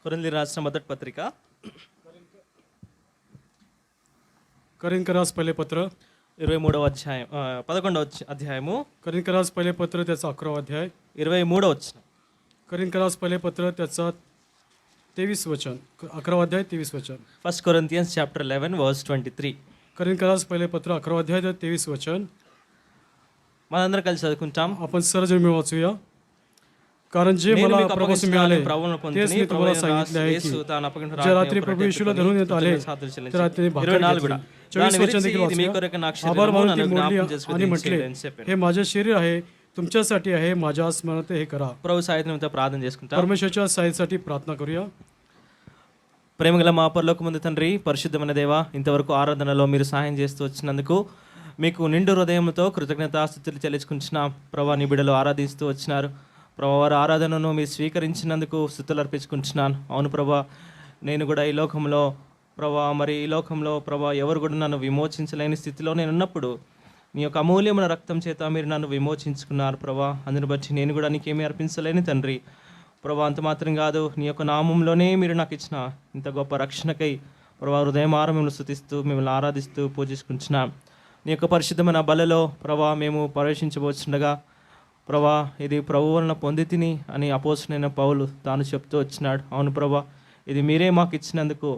కొరింథీయులకు రాసిన మొదటి పత్రిక करिंकरास पहिले पत्र 23వ అధ్యాయం 11వ అధ్యాయము करिंकरास पहिले पत्र त्याचा 11वा अध्याय 23వ వచనం. करिंकरास पहिले पत्र त्याचा 23 वचन 11वा अध्याय 23 वचन. 1 Corinthians chapter 11 verse 23. करिंकरास पहिले पत्र 11वा अध्याय 23 वचन. మనందరం కలిసి చదువుకుంటాం. आपण सर्वजण मिळून वाचूया. कारण जे मला प्रभूपासून मिळाले तेच मी तुम्हाला सांगितले आहे की ज्या रात्री प्रभू येशूला धरून येत आले त्या रात्री भाकर घेतली. 24 वचन देखील वाचूया. आभार मानून ती मोडली आणि म्हटले, हे माझे शरीर आहे, तुमच्यासाठी आहे, माझ्या स्मरणार्थ हे करा. ప్రభు సహాయం నిమిత్తం ప్రార్థన చేసుకుంటాం. परमेश्वराच्या सहाय्यासाठी प्रार्थना करूया. ప్రేమగల మా పరలోకమందు తండ్రి, పరిశుద్ధమైన దేవా, ఇంతవరకు ఆరాధనలో మీరు సహాయం చేస్తూ వచ్చినందుకు మీకు నిండు హృదయంతో కృతజ్ఞతాస్తుతులు చెల్లించుకుంటున్నాం. ప్రభా, నీ బిడ్డలు ఆరాధిస్తూ వచ్చినారు ప్రభా, వారి ఆరాధనను మీరు స్వీకరించినందుకు స్తుతులు అర్పించుకుంటున్నాను. అవును ప్రభా, నేను కూడా ఈ లోకంలో ప్రభా ఎవరు కూడా నన్ను విమోచించలేని స్థితిలో నేను ఉన్నప్పుడు నీ యొక్క అమూల్యమైన రక్తం చేత మీరు నన్ను విమోచించుకున్నారు ప్రభా. అందుని బట్టి నేను కూడా నీకేమీ అర్పించలేని తండ్రి ప్రభా. అంత మాత్రం కాదు, నీ యొక్క నామంలోనే మీరు నాకు ఇచ్చిన ఇంత గొప్ప రక్షణకై ప్రభా హృదయమార మిమ్మల్ని స్తుతిస్తూ మిమ్మల్ని ఆరాధిస్తూ పూజించుకుంటున్నాం. నీ యొక్క పరిశుద్ధమైన బలలో ప్రభా మేము ప్రవేశించబోతుండగా ప్రభా, ఇది ప్రభు వలన పొంది తిని అని అపోస్తలుడైన పౌలు తాను చెప్తూ వచ్చినాడు. అవును ప్రభా, ఇది మీరే మాకు ఇచ్చినందుకు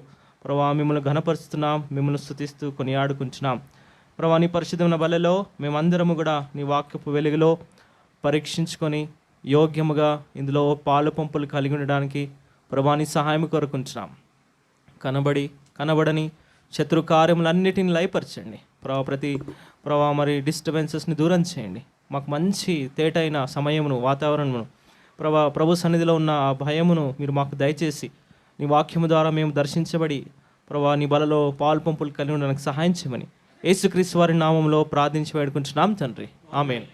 ప్రభా మిమ్మల్ని ఘనపరుస్తున్నాం, మిమ్మల్ని స్తుతిస్తూ కొనియాడుకుంటున్నాం ప్రభా. నీ పరిశుద్ధమైన బలలో మేమందరము కూడా నీ వాక్యపు వెలుగులో పరీక్షించుకొని యోగ్యముగా ఇందులో పాలు పంపులు కలిగి ఉండడానికి ప్రభా నీ సహాయం కోరుకుంటున్నాం. కనబడని శత్రు కార్యములన్నిటిని లయపరచండి ప్రభా. మరి డిస్టర్బెన్సెస్ని దూరం చేయండి. మాకు మంచి తేటైన సమయమును వాతావరణమును ప్రభు సన్నిధిలో ఉన్న ఆ భయమును మీరు మాకు దయచేసి నీ వాక్యము ద్వారా మేము దర్శించబడి ప్రభా నీ బలలో పాలు పంపులు కలిగి ఉండడానికి సహాయం చేయమని యేసుక్రీస్తు వారి నామంలో ప్రార్థించి వేడుకుంటున్నాం తండ్రి, ఆమేన్.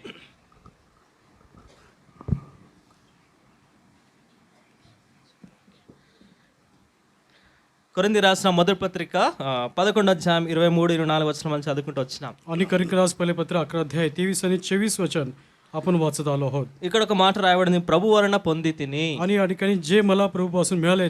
కొరింథీయులకు రాసిన మొదటి పత్రిక 11వ అధ్యాయం 23-24 వచనం మనం చదువుకుంటూ వచ్చినాం. आणि करिंकरास पहिले पत्र 11 अध्याय 23 आणि 24 वचन आपण वाचत आलो आहोत. ఇక్కడ ఒక మాట రాయబడింది, ప్రభు వలన పొంది తిని. आणि या ठिकाणी जे मला प्रभूपासून मिळाले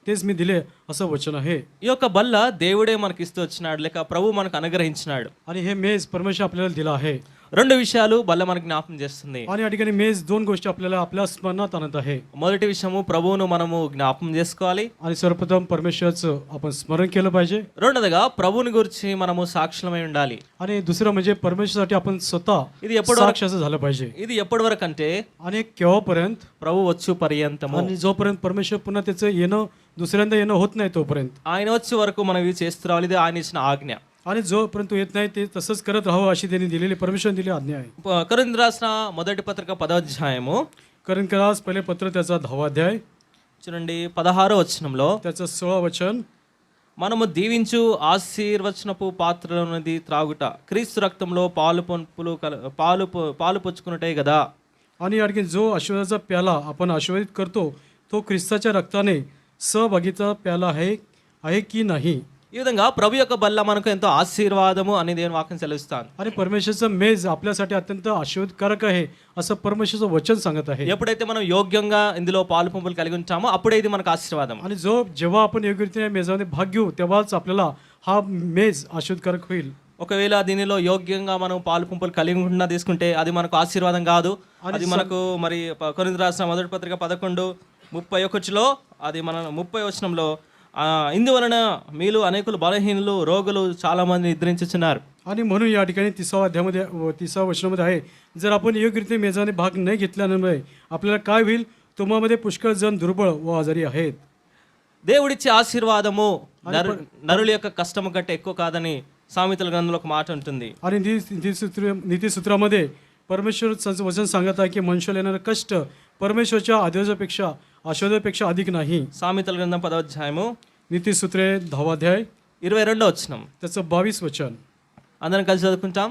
तेच मी दिले असं वचन आहे. ఈ యొక్క బల్ల దేవుడే మనకి ఇస్తూ వచ్చినాడు, లేక ప్రభు మనకు అనుగ్రహించినాడు. आणि हे मेज परमेश्वर आपल्याला दिला आहे. రెండు విషయాలు బల్ల మనకు జ్ఞాపకం చేస్తుంది. आणि या ठिकाणी मेज दोन गोष्टी आपल्याला आपल्या स्मरणात आणत आहे. మొదటి విషయము ప్రభువును మనము జ్ఞాపకం చేసుకోవాలి. आणि सर्वप्रथम परमेश्वराचं आपण स्मरण केलं पाहिजे. రెండోదిగా ప్రభువుని గురించి మనము సాక్షులమై ఉండాలి. आणि दुसरं म्हणजे परमेश्वरासाठी आपण स्वतः ఇది ఎప్పటి साक्षाचं झालं पाहिजे. ఇది ఎప్పటి వరకు అంటే आणि केव्हापर्यंत, ప్రభు వచ్చు పర్యంతము. आणि जोपर्यंत परमेश्वर पुन्हा त्याचं येणं दुसऱ्यांदा येणं होत नाही तोपर्यंत, ఆయన వచ్చే వరకు మనం ఇది చేస్తూ రావాలి. ఇది ఆయన ఇచ్చిన ఆజ్ఞ. आणि जोपर्यंत येत नाही ते तसंच करत राहावं अशी त्यांनी दिलेली परमेश्वर दिली आज्ञा आहे. కొరింథీయులకు రాసిన మొదటి పత్రిక 10వ అధ్యాయము करिंकरास पहिले पत्र त्याचा 10वा अध्याय చూడండి 16వ వచనంలో, त्याचं 16 वचन. మనము దీవించు ఆశీర్వచనపు పాత్రలోనిది త్రాగుట క్రీస్తు రక్తంలో పాలు పుచ్చుకున్నట్టే కదా. आणि आणखी जो आशीर्वादाचा प्याला आपण आशीर्वादित करतो तो ख्रिस्ताच्या रक्ताने सहभागीचा प्याला आहे की नाही. ఈ విధంగా ప్రభు యొక్క బల్ల మనకు ఎంతో ఆశీర్వాదము అని దేవుని వాక్యం సెలవిస్తాను. आणि परमेश्वरचं मेज आपल्यासाठी अत्यंत आशीर्वादकारक आहे असं परमेश्वरचं वचन सांगत आहे. ఎప్పుడైతే మనం యోగ్యంగా ఇందులో పాలు పంపులు కలిగి ఉంటామో అప్పుడే ఇది మనకు ఆశీర్వాదం. आणि जेव्हा आपण योग्यरीतीने मेजामध्ये भाग घेऊ तेव्हाच आपल्याला हा मेज आशीर्वादकारक होईल. ఒకవేళ దీనిలో యోగ్యంగా మనం పాలు పంపులు కలిగి ఉంటున్నా తీసుకుంటే అది మనకు ఆశీర్వాదం కాదు. అది మనకు మరి కొరింథీయులకు రాసిన మొదటి పత్రిక 11:31లో అది మన 30వ వచనంలో, ఇందువలన మీలో అనేకులు బలహీనులు రోగులు చాలా మంది निद्रिंచుచున్నారు. आणि म्हणून या ठिकाणी 30व्या अध्यायामध्ये 30व्या वचनामध्ये आहे, जर आपण योग्यरीतीने मेजामध्ये भाग नाही घेतल्यामुळे आपल्याला काय होईल, तुम्हामध्ये पुष्कळ जण दुर्बळ व आजारी आहेत. దేవుడిచ్చే ఆశీర్వాదము నరుల యొక్క కష్టము కంటే ఎక్కువ కాదని సామెతల గ్రంథంలో ఒక మాట ఉంటుంది. आणि नीतिसूत्रामध्ये परमेश्वर वचन सांगत आहे की मनुष्याला येणारं कष्ट परमेश्वरच्या आशीर्वादापेक्षा अधिक नाही. సామెతల గ్రంథం 10వ అధ్యాయము नीतिसूत्रे 10वा अध्याय 22వ వచనం त्याचं 22 वचन అందరం కలిసి చదువుకుంటాం.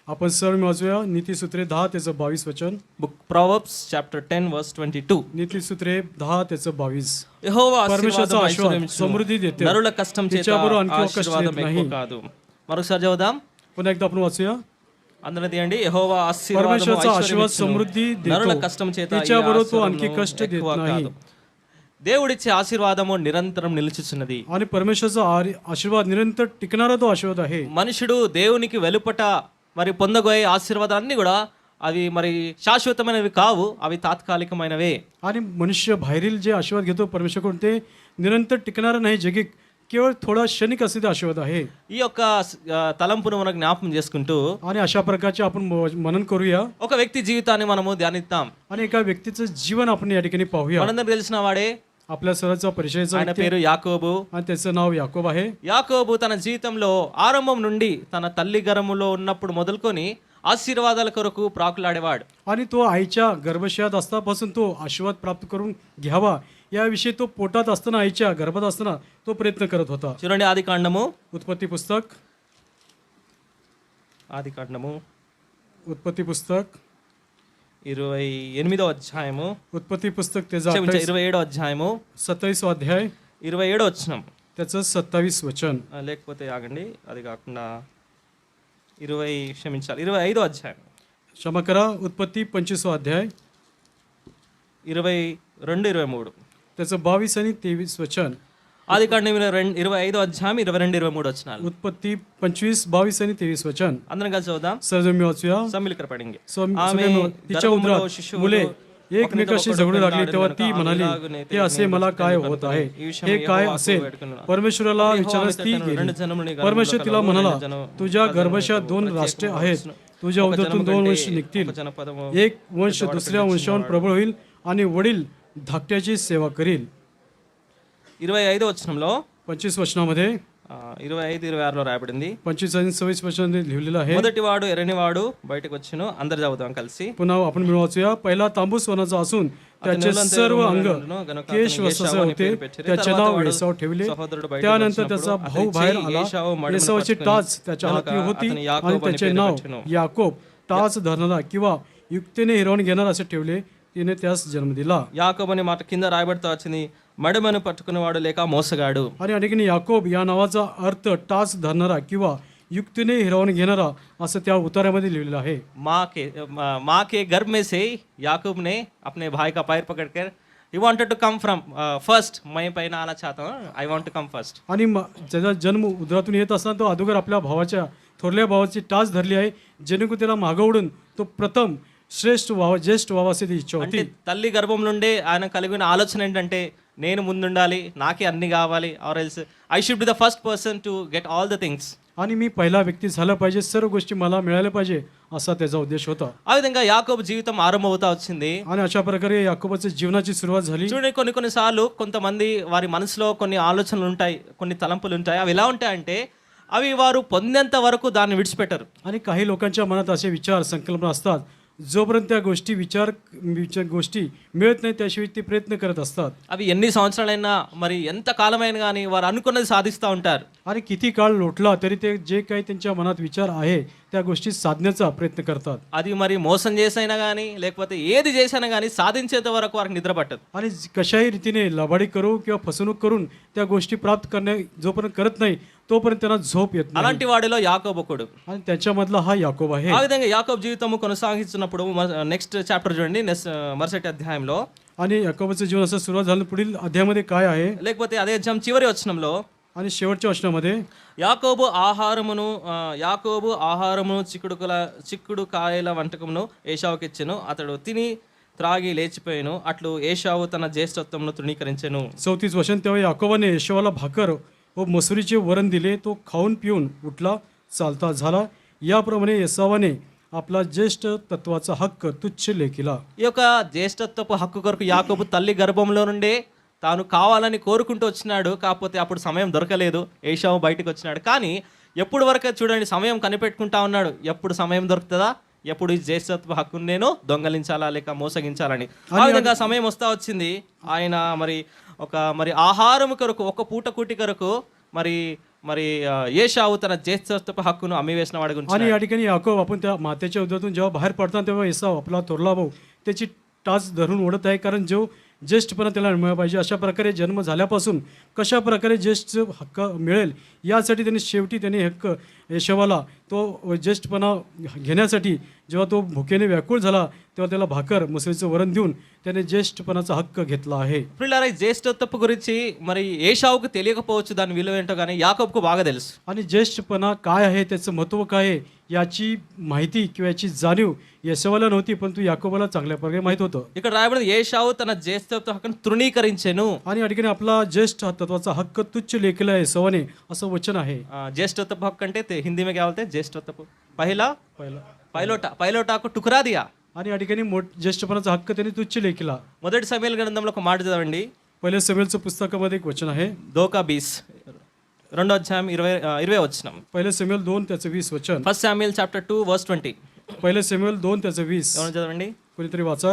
आपण सर्व वाचूया. नीतिसूत्रे 10 त्याचं 22 वचन. Book Proverbs chapter 10 verse 22. नीतिसूत्रे 10 त्याचं 22. యెహోవా परमेश्वराचा ఆశీర్వాదం आशीर्वाद ఐశ్వర్యం समृद्धी देते, నరుల కష్టం చేత त्याच्याबरोबर आणखी कष्ट ఆశీర్వాదం देत ఎక్కువ नाही. కాదు. మరొకసారి చదువుదాం. पुन्हा एकदा आपण वाचूया. అందరూ తీయండి. యెహోవా ఆశీర్వాదం परमेश्वराचा ఐశ్వర్యం आशीर्वाद ఇచ్చును. समृद्धी నరుల देतो, కష్టం చేత ఈ त्याच्याबरोबर तो आणखी ఆశీర్వాదం कष्ट देत ఎక్కువ नाही. కాదు. దేవుడిచ్చే ఆశీర్వాదము నిరంతరం నిలుచుచున్నది. आणि परमेश्वराचा आशीर्वाद निरंतर टिकणारा तो आशीर्वाद आहे. మనుషుడు దేవునికి వెలుపట మరి పొందబోయే ఆశీర్వాదాలన్నీ కూడా అవి మరి శాశ్వతమైనవి కావు, అవి తాత్కాలికమైనవే. आणि मनुष्य बाहेरील जे आशीर्वाद घेतो परमेश्वराकडून ते निरंतर टिकणारा नाही, जगी केवळ थोडा क्षणिक असे ते आशीर्वाद आहे. ఈ యొక్క తలంపును మనం జ్ఞాపకం చేసుకుంటూ आणि अशा प्रकारचे आपण मनन करूया ఒక వ్యక్తి జీవితాన్ని మనము ధ్యానిద్దాం. आणि एका व्यक्तीचं जीवन आपण या ठिकाणी पाहूया. మనందరికి తెలిసిన వాడే, आपल्या सर्वांचा परिचयचा ఆయన పేరు యాకోబు. आणि त्याचं नाव याकोब आहे. యాకోబు తన జీవితంలో ఆరంభం నుండి తన తల్లి గర్భములో ఉన్నప్పుడు మొదలుకొని ఆశీర్వాదాల కొరకు ప్రాకులాడేవాడు. आणि तो आईच्या गर्भशयात असतापासून तो आशीर्वाद प्राप्त करून घ्यावा याविषयी तो पोटात असताना, आईच्या गर्भात असताना तो प्रयत्न करत होता. చూడండి ఆది కాండము, उत्पत्ती पुस्तक ఆది కాండము उत्पत्ती पुस्तक 28వ అధ్యాయము, उत्पत्ती पुस्तक त्याचा 27వ అధ్యాయము 27 अध्याय 27వ వచనం. त्याचं 27 वचन. లేకపోతే ఆగండి, అది కాకుండా 25వ అధ్యాయం, क्षमा करा, उत्पत्ती 25 अध्याय 22-23. त्याचं 22 आणि 23 वचन. ఆది కాండం 25వ అధ్యాయం 22-23 వచనాలు. उत्पत्ती 25, 22 आणि 23 वचन. అందరం కలిసి చదువుదాం. सर्व मी वाचूया. సమ్మిళిక పడింది. आम्ही तिच्या उदरात मुले एकमेकाशी झगडू लागली तेव्हा ती म्हणाली, हे असे मला काय होत आहे, हे काय असेल? परमेश्वराला विचारण्यास ती गेली. परमेश्वर तिला म्हणाला, तुझ्या गर्भाशयात 2 राष्ट्रे आहेत, तुझ्या उदरातून 2 वंश निघतील, एक वंश दुसऱ्या वंशावर प्रबळ होईल आणि वडील धाकट्याची सेवा करील. 25వ వచనంలో 25 वचनामध्ये 25-26లో రాయబడింది. 25 आणि 26 वचन लिहिलेलं आहे. మొదటివాడు ఎర్రనివాడు బయటకు వచ్చును. అందరు చదువుదాం కలిసి. पुन्हा आपण मिळून वाचूया. पहिला तांबूस वनाचा असून त्याचे सर्व अंग केश वसाचे होते, त्याचे नाव एसाव ठेवले. त्यानंतर त्याचा भाऊ बाहेर आला, एसावाची टाच त्याच्या हाती होती आणि त्याचे नाव याकोब, टाच धरणारा किंवा युक्तीने हिरवण घेणार असे ठेवले. तिने त्यास जन्म दिला. యాకోబు అనే మాట కింద రాయబడతా వచ్చింది, మడమను పట్టుకునేవాడు లేక మోసగాడు. आणि अनेकांनी याकोब या नावाचा अर्थ टाच धरणारा किंवा युक्तीने हिरवण घेणारा असं त्या उतार्यामध्ये लिहिलेलं आहे. माँ के गर्भ में से याकूब ने अपने भाई का पैर पकड़कर he wanted to come from first, मैं पहले आना चाहता हूँ, I want to come first. आणि त्याचा जन्म उदरातून येत असताना तो अगोदर आपल्या भावाच्या, थोरल्या भावाची टाच धरली आहे, जेणेकरून त्याला मागं ओढून तो प्रथम శ్రేష్ఠ వావ, జ్యేష్ఠ వావ అసే ఇచ్చో. అంటే తల్లి గర్భం నుండి ఆయన కలిగిన ఆలోచన ఏంటంటే, నేను ముందుండాలి, నాకే అన్ని కావాలి, or else I should be the first person to get all the things. आणि मी पहिला व्यक्ती झाला पाहिजे, सर्व गोष्टी मला मिळाल्या पाहिजे असा त्याचा उद्देश होता. ఆ విధంగా యాకోబు జీవితం ఆరంభమవుతా వచ్చింది. आणि अशा प्रकारे याकोबाच्या जीवनाची सुरुवात झाली. చూడండి, కొన్నిసార్లు కొంతమంది వారి మనసులో కొన్ని ఆలోచనలు ఉంటాయి, కొన్ని తలంపులు ఉంటాయి. అవి ఎలా ఉంటాయంటే, అవి వారు పొందేంత వరకు దాన్ని విడిచిపెట్టరు. आणि काही लोकांच्या मनात असे विचार, संकल्पना असतात, जोपर्यंत त्या गोष्टी गोष्टी मिळत नाही त्याशिवाय ते प्रयत्न करत असतात. అవి ఎన్ని సంవత్సరాలైనా మరి ఎంత కాలమైనా కానీ వారు అనుకున్నది సాధిస్తూ ఉంటారు. आणि किती काळ लोटला तरी ते जे काही त्यांच्या मनात विचार आहे त्या गोष्टी साधण्याचा प्रयत्न करतात. అది మరి మోసం చేసైనా కానీ లేకపోతే ఏది చేసినా కానీ సాధించేంత వరకు వారికి నిద్ర పట్టదు. आणि कशाही रीतीने लबाडी करू किंवा फसवणूक करून त्या गोष्टी प्राप्त करणे जोपर्यंत करत नाही तोपर्यंत त्यांना झोप येत नाही. అలాంటి వాడిలో యాకోబు ఒకడు. आणि त्याच्यामधला हा याकोब आहे. ఆ విధంగా యాకోబు జీవితము కొనసాగిస్తున్నప్పుడు నెక్స్ట్ చాప్టర్ చూడండి, మరుసటి అధ్యాయంలో. आणि याकोबाचं जीवन असं सुरुवात झालं, पुढील अध्यायामध्ये काय आहे, లేకపోతే అదే అధ్యాయం చివరి వచనంలో आणि शेवटच्या वचनामध्ये యాకోబు ఆహారమును చిక్కుడు కాయల వంటకమును ఏశావుకి ఇచ్చెను, అతడు తిని త్రాగి లేచిపోయాను, అట్లు ఏశావు తన జ్యేష్ఠత్వమును తృణీకరించెను. 34 वचन. तेव्हा याकोबाने यशोवाला भाकर व मसुरीचे वरण दिले, तो खाऊन पिऊन उठला, चालता झाला. याप्रमाणे एसावाने आपला ज्येष्ठ तत्वाचा हक्क तुच्छ लेखिला. ఈ యొక్క జ్యేష్ఠత్వపు హక్కు కొరకు యాకోబు తల్లి గర్భంలో నుండే తాను కావాలని కోరుకుంటూ వచ్చినాడు. కాకపోతే అప్పుడు సమయం దొరకలేదు, ఏశావు బయటకు వచ్చినాడు. కానీ ఎప్పుడు వరకు చూడండి, సమయం కనిపెట్టుకుంటా ఉన్నాడు, ఎప్పుడు సమయం దొరుకుతుందా, ఎప్పుడు ఈ జ్యేష్ఠత్వ హక్కును నేను దొంగలించాలా లేక మోసగించాలని. ఆ విధంగా సమయం వస్తా వచ్చింది. ఆయన మరి ఆహారం కొరకు, ఒక పూట కూటి కొరకు మరి ఏశావు తన జ్యేష్ఠత్వ హక్కును అమ్మివేసిన వాడి గురించి. आणि या ठिकाणी याकोब, आपण त्या मातेच्या उदरातून जेव्हा बाहेर पडतात तेव्हा एसाव आपला थोरला भाऊ त्याची टाच धरून ओढत आहे, कारण जो ज्येष्ठपणा त्याला मिळाला पाहिजे. अशा प्रकारे जन्म झाल्यापासून कशा प्रकारे ज्येष्ठ हक्क मिळेल यासाठी त्यांनी हक्क यशवाला तो ज्येष्ठपणा घेण्यासाठी जेव्हा तो भुकेने व्याकुळ झाला तेव्हा त्याला भाकर मसळीचं वरण देऊन त्याने ज्येष्ठपणाचा हक्क घेतला आहे. ప్రియులారా ఈ జ్యేష్ఠత్వపు గురించి మరి ఏషావుకు తెలియకపోవచ్చు దాని విలువ ఏంటో కానీ యాకోబుకు బాగా తెలుసు. आणि ज्येष्ठपणा काय आहे त्याचं महत्त्व काय आहे याची माहिती किंवा याची जाणीव यशवाला नव्हती, परंतु याकोबाला चांगल्या प्रकारे माहीत होतं. ఇక్కడ రాయబడింది ఏషావు తన జ్యేష్ఠత్వ హక్కును తృణీకరించెను. आणि या ठिकाणी आपला ज्येष्ठ तत्वाचा हक्क तुच्छ लेखला आहे सवाने असं वचन आहे. జ్యేష్ఠత్వపు హక్కు అంటే हिंदी में क्या बोलते हैं ज्येष्ठत्व పైలోటా को टुकरा दिया. आणि या ठिकाणी ज्येष्ठपणाचा हक्क त्यांनी तुच्छ लेखला. మొదటి సమూయేలు గ్రంథంలో ఒక మాట చదవండి. पहिल्या समूएलचं पुस्तकामध्ये एक वचन आहे 2:20 రెండో అధ్యాయం 20 వచనం. पहिल्या समूएल 2 त्याचं 20 वचन. First Samuel chapter 2 verse 20. पहिल्या समूएल 2 त्याचं 20 ఎవరు చదవండి? कोणीतरी वाचा.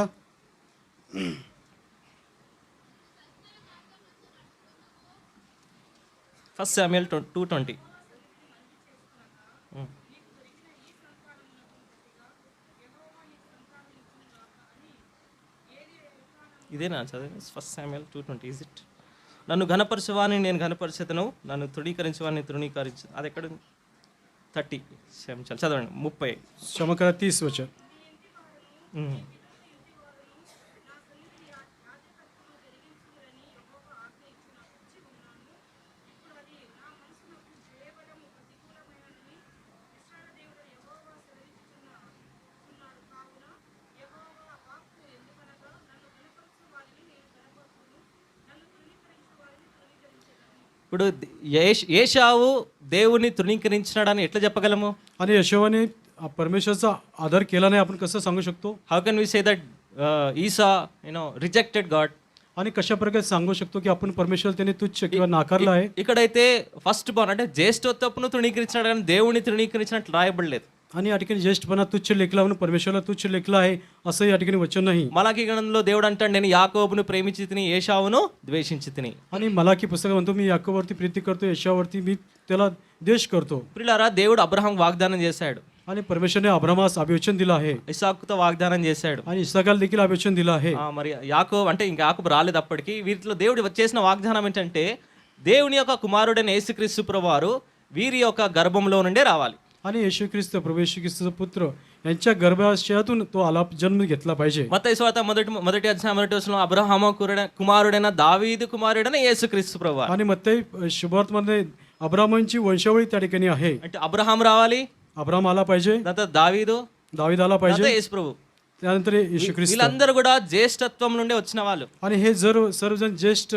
First Samuel 2:20. ఇదేనా చదివి? First Samuel 2:20 is it? నన్ను ఘనపరచువాని నేను ఘనపరచెదను, నన్ను తృణీకరించువాని తృణీకరించు. అది ఎక్కడ 30 చదవండి 30. क्षमा करा 30 वचन. ఇప్పుడు ఏషావు దేవుని తృణీకరించినాడని ఎట్లా చెప్పగలము? आणि यशोवाने परमेश्वराचा आदर केला नाही आपण कसं सांगू शकतो? How can we say that Esau rejected God? आणि कशा प्रकारे सांगू शकतो की आपण परमेश्वर त्याने तुच्छ किंवा नाकारला आहे? ఇక్కడైతే ఫస్ట్ బాన్ అంటే జ్యేష్ఠత్వమును తృణీకరించినాడు కానీ దేవుని తృణీకరించినట్లు రాయబడలేదు. आणि या ठिकाणी ज्येष्ठपणा तुच्छ लेखला म्हणून परमेश्वराला तुच्छ लेखला आहे असं या ठिकाणी वचन नाही. మలాకి గ్రంథంలో దేవుడు అంటాడు నేను యాకోబును ప్రేమించి తిని ఏషావును ద్వేషించి తిని. आणि मलाकी पुस्तक म्हणतो मी याकोबवरती प्रीती करतो, यशावरती मी त्याला द्वेष करतो. ప్రియులారా దేవుడు అబ్రహాం వాగ్దానం చేశాడు, आणि परमेश्वरने अब्रामास अभिवचन दिलं आहे, ఇస్సాకుతో వాగ్దానం చేశాడు, आणि इस्साकाला देखील अभिवचन दिलं आहे. మరి యాకోబు అంటే ఇంకా యాకోబు రాలేదు అప్పటికి. వీరిలో దేవుడు చేసిన వాగ్దానం ఏంటంటే దేవుని యొక్క కుమారుడైన యేసుక్రీస్తు ప్రభువారు వీరి యొక్క గర్భంలో నుండే రావాలి. आणि येशू ख्रिस्त प्रभू येशू ख्रिस्ताचा पुत्र यांच्या गर्भाशयातून तो आला जन्म घेतला पाहिजे. మత్తయి సువార్త మొదటి అధ్యాయం 1వ వచనంలో అబ్రహాము కుమారుడైన దావీదు కుమారుడైన యేసుక్రీస్తు ప్రభువారు. आणि मत्तई शुभार्थमध्ये अब्राहामांची वंशावळी त्या ठिकाणी आहे. అంటే అబ్రహాం రావాలి, अब्राहाम आला पाहिजे, తర్వాత దావీదు, दावीद आला पाहिजे, యేసు ప్రభు. त्यानंतर येशू ख्रिस्त. వీళ్ళందరూ కూడా జ్యేష్ఠత్వం నుండి వచ్చిన వాళ్ళు. आणि हे सर्वजण ज्येष्ठ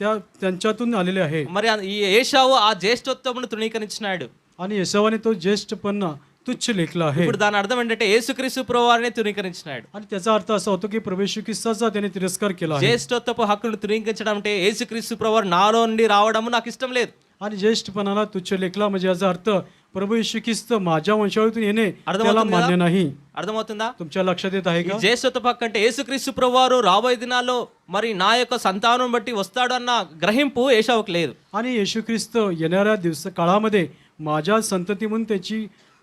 त्यांच्यातून आलेले आहे. మరి ఈ ఏషావు ఆ జ్యేష్ఠత్వమును తృణీకరించినాడు. आणि येशवाने तो ज्येष्ठपणा तुच्छ लेखला आहे. ఇప్పుడు దాని అర్థం ఏంటంటే యేసుక్రీస్తు ప్రభువారిని తృణీకరించినాడు. आणि त्याचा अर्थ असा होतो की प्रभू येशू ख्रिस्ताचा त्याने तिरस्कार केला आहे. జ్యేష్ఠత్వపు హక్కును తృణీకరించడం అంటే యేసుక్రీస్తు ప్రభువారు నాలో నుండి రావడం నాకు ఇష్టం లేదు. आणि ज्येष्ठपणाला तुच्छ लेखला म्हणजे याचा अर्थ प्रभू येशू ख्रिस्त माझ्या वंशावळीतून येणे त्याला मान्य नाही. అర్థమవుతుందా? तुमच्या लक्षात येत आहे का? జ్యేష్ఠత్వపు హక్కు అంటే యేసుక్రీస్తు ప్రభువారు రాబోయే దినాల్లో మరి నా యొక్క సంతానం బట్టి వస్తాడు అన్న గ్రహింపు ఏషావుకు లేదు. आणि येशू ख्रिस्त येणाऱ्या काळामध्ये माझ्या संतती म्हणून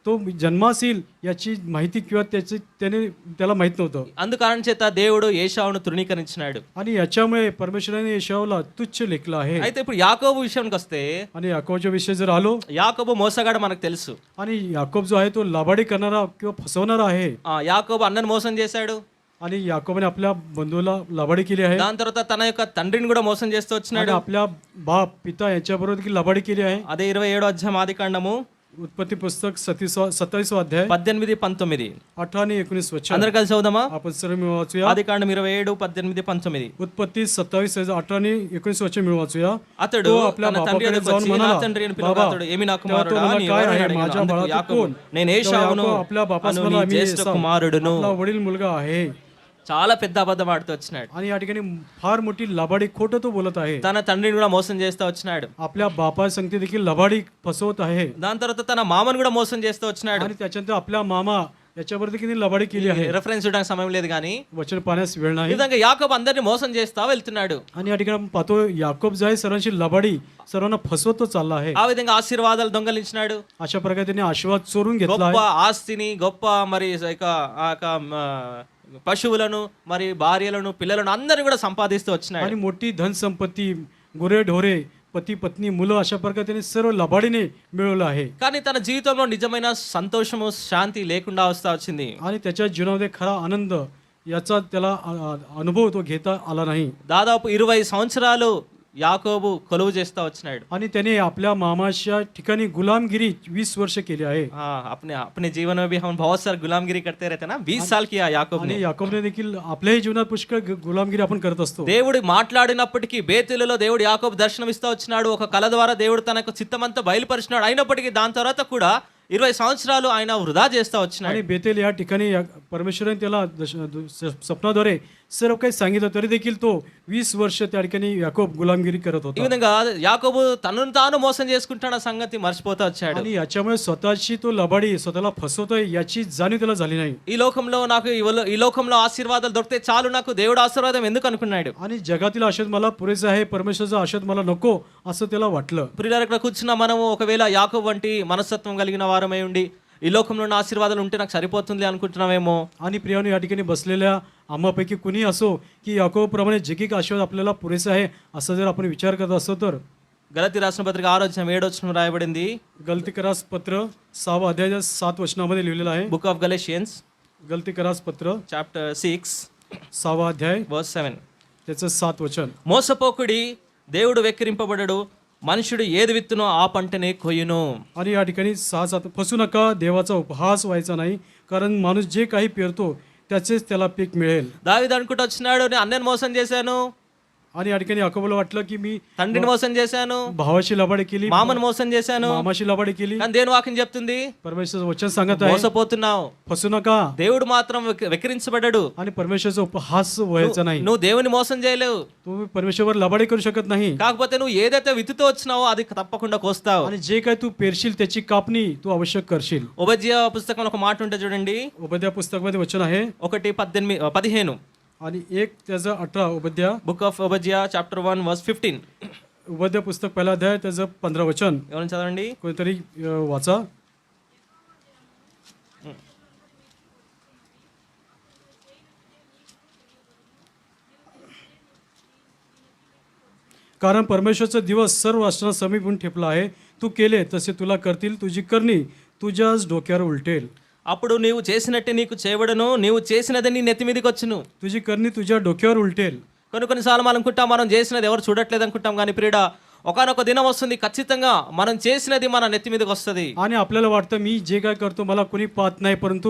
तो जन्मास येईल याची माहिती किंवा त्याला माहित नव्हतं. అందుకారణం చేత దేవుడు ఏషావును తృణీకరించినాడు. आणि याच्यामुळे परमेश्वराने येशावला तुच्छ लेखला आहे. అయితే ఇప్పుడు యాకోబు విషయానికి వస్తే आणि याकोबच्या विषय जर आलो, యాకోబు మోసగాడు మనకు తెలుసు. आणि याकोब जो आहे तो लाबाडी करणारा किंवा फसवणारा आहे. యాకోబు అన్నను మోసం చేశాడు, आणि याकोबाने आपल्या बंधूला लाबाडी केली आहे. దాని తర్వాత తన యొక్క తండ్రిని కూడా మోసం చేస్తూ వచ్చినాడు. आणि आपल्या बाप पिता यांच्याबरोबर देखील लाबाडी केली आहे. అదే 27వ అధ్యాయం ఆదికాండము उत्पत्ती पुस्तक 27వ अध्याय 18, 19. 18 आणि 19 वचन అందరు కలిసి చదువుదామా? आपण सर्व मिळून वाचूया. ఆదికాండం 27, 18, 19. उत्पत्ती 27 18 आणि 19 वचन मिळून वाचूया. అతడు तो आपल्या తన తండ్రి बापाकडे యొద్దకు जाऊन వచ్చి, म्हणाला, నా తండ్రి అని పిలువగా, बाबा, అతడు, ఏమి నా तेव्हा तो కుమారుడా म्हणाला, నీ काय ఎవరిని आहे అడిగిన? माझ्या అందుకు बाळाचं యాకోబు, कोण? నేను तेव्हा ఏషావును, याकोब आपल्या बापास అను నీ म्हणाला, मी జ్యేష్ఠ एसाव, కుమారుడును. आपला वडील मुलगा आहे. చాలా పెద్ద అబద్ధం ఆడుతూ వచ్చినాడు. आणि या ठिकाणी फार मोठी लबाडी खोटं तो बोलत आहे. తన తండ్రిని కూడా మోసం చేస్తూ వచ్చినాడు. आपल्या बापा संगती देखील लबाडी फसवत आहे. దాని తర్వాత తన మామను కూడా మోసం చేస్తూ వచ్చినాడు. आणि त्याच्यानंतर आपल्या मामा याच्यावर देखील लबाडी केली आहे. రెఫరెన్స్ ఇవ్వడానికి సమయం లేదు కానీ वचन पाण्यास वेळ ఈ नाही. విధంగా యాకోబు అందరిని మోసం చేస్తా వెళ్తున్నాడు. आणि या ठिकाणी आपण पाहतो याकोब जो आहे सर्वांची लबाडी सर्वांना फसवत तो चालला आहे. ఆ విధంగా ఆశీర్వాదాలు దొంగలించినాడు. अशा प्रकारे त्याने आशीर्वाद चोरून घेतला గొప్ప आहे. ఆస్తిని, గొప్ప మరి ఆ యొక్క పశువులను మరి భార్యలను పిల్లలను అందరిని కూడా సంపాదిస్తూ వచ్చినాడు. आणि मोठी धनसंपत्ती, गुरे ढोरे, पती पत्नी, मुलं अशा प्रकारे त्याने सर्व लबाडीने मिळवलं आहे. కానీ తన జీవితంలో నిజమైన సంతోషము శాంతి లేకుండా వస్తా వచ్చింది. आणि त्याच्या जीवनामध्ये खरा आनंद याचा त्याला अनुभव तो घेता आला नाही. దాదాపు 20 సంవత్సరాలు యాకోబు కొలువు చేస్తా వచ్చినాడు. आणि त्याने आपल्या मामाच्या ठिकाणी गुलामगिरी 20 वर्ष केली आहे. अपने अपने जीवन में भी हम बहुत सारे गुलामगिरी करते रहते ना. 20 साल किया याकोब ने. आणि याकोबने देखील आपल्याही जीवनात पुष्कळ गुलामगिरी आपण करत असतो. దేవుడు మాట్లాడినప్పటికీ బేతేలులో దేవుడు యాకోబు దర్శనం ఇస్తా వచ్చినాడు. ఒక కళ ద్వారా దేవుడు తన యొక్క చిత్తమంతా బయలుపరిచినాడు. అయినప్పటికీ దాని తర్వాత కూడా 20 సంవత్సరాలు ఆయన వృధా చేస్తా వచ్చినాడు. आणि बेतेल या ठिकाणी परमेश्वराने त्याला स्वप्नाद्वारे सर्व काही सांगितलं, तरी देखील तो 20 वर्ष त्या ठिकाणी याकोब गुलामगिरी करत ఈ होता. విధంగా యాకోబు తనను తాను మోసం చేసుకుంటాడు సంగతి మర్చిపోతా వచ్చాడు. आणि याच्यामुळे स्वतःची तो लबाडी स्वतःला फसवतोय याची जाणीव त्याला झाली नाही. ఈ లోకంలో నాకు ఈ లోకంలో ఆశీర్వాదాలు దొరికితే చాలు, నాకు దేవుడు ఆశీర్వాదం ఎందుకు అనుకున్నాడు. आणि जगातील आशीर्वाद मला पुरेसा आहे, परमेश्वराचा आशीर्वाद मला नको असं त्याला वाटलं. ప్రియులారా, ఇక్కడ కూర్చున్న మనము ఒకవేళ యాకోబు వంటి మనస్తత్వం కలిగిన వారమై ఉండి ఈ లోకంలో ఉన్న ఆశీర్వాదాలు ఉంటే నాకు సరిపోతుంది అనుకుంటున్నామేమో. आणि प्रियानो, या ठिकाणी बसलेल्या आम्हापैकी कुणी असो की याकोबप्रमाणे जगिक आशीर्वाद आपल्याला पुरेसा आहे असं जर आपण विचार करत असतो तर గలతీ రాసిన పత్రిక 6:7 రాయబడింది. गलतीकरास पत्र 6 अध्याय 7 वचनामध्ये लिहिलेलं आहे. బుక్ ఆఫ్ గలేషియన్స్ गलतीकरास पत्र చాప్టర్ 6 6 अध्याय verse 7. त्याचं 7 वचन. మోసపోకుడి, దేవుడు వెక్కిరింపబడడు, మనుషుడు ఏది విత్తునో ఆ పంటనే కొయ్యును. आणि या ठिकाणी 6 फसू नका, देवाचा उपहास व्हायचा नाही, कारण माणूस जे काही पेरतो त्याचेच त्याला पीक मिळेल. దావీదు అనుకుంటూ వచ్చినాడు, నేను అన్నని మోసం చేశాను, आणि या ठिकाणी याकोबला वाटलं की मी తండ్రిని మోసం చేశాను, भावाशी लबाडी केली, మామను మోసం చేశాను. मामाशी लबाडी केली. కానీ దేవుని వాక్యం చెప్తుంది परमेश्वराचं वचन सांगत आहे, మోసపోతున్నావు. फसू नका. దేవుడు మాత్రం వెక్కిరించబడ్డాడు. आणि परमेश्वराचा उपहास व्हायचा नाही. నువ్వు దేవుని మోసం చేయలేవు. तुम्ही परमेश्वरावर लबाडी करू शकत नाही. కాకపోతే నువ్వు ఏదైతే విత్తుతో వచ్చినావో అది తప్పకుండా కోస్తావు. आणि जे काही तू पेरशील त्याची कापणी तू आवश्यक करशील. ఓబద్య పుస్తకంలో ఒక మాట ఉంటే చూడండి, उपद्या पुस्तकामध्ये वचन आहे 1:15. आणि 1 त्याचं 18. उपद्या బుక్ ఆఫ్ ఓబద్య చాప్టర్ 1 verse 15. उपद्या पुस्तक पहिला अध्याय त्याचं 15 वचन. ఎవరైనా చదవండి. कोणीतरी वाचा. कारण परमेश्वरचा दिवस सर्व असताना समीपून ठेपला आहे. तू केले तसे तुला करतील, तुझी करणी तुझ्याच डोक्यावर उलटेल. అప్పుడు నీవు చేసినట్టే నీకు చేయబడును, నీవు చేసినది నీ నెత్తి మీదకి వచ్చును. तुझी करणी तुझ्या डोक्यावर उलटेल. కొన్నిసార్లు మనం అనుకుంటాం మనం చేసినది ఎవరు చూడట్లేదు అనుకుంటాం, కానీ ప్రియుడా ఒకానొక దినం వస్తుంది ఖచ్చితంగా మనం చేసినది మన నెత్తి మీదకి వస్తుంది. आणि आपल्याला वाटतं मी जे काय करतो मला कोणी पाहत नाही, परंतु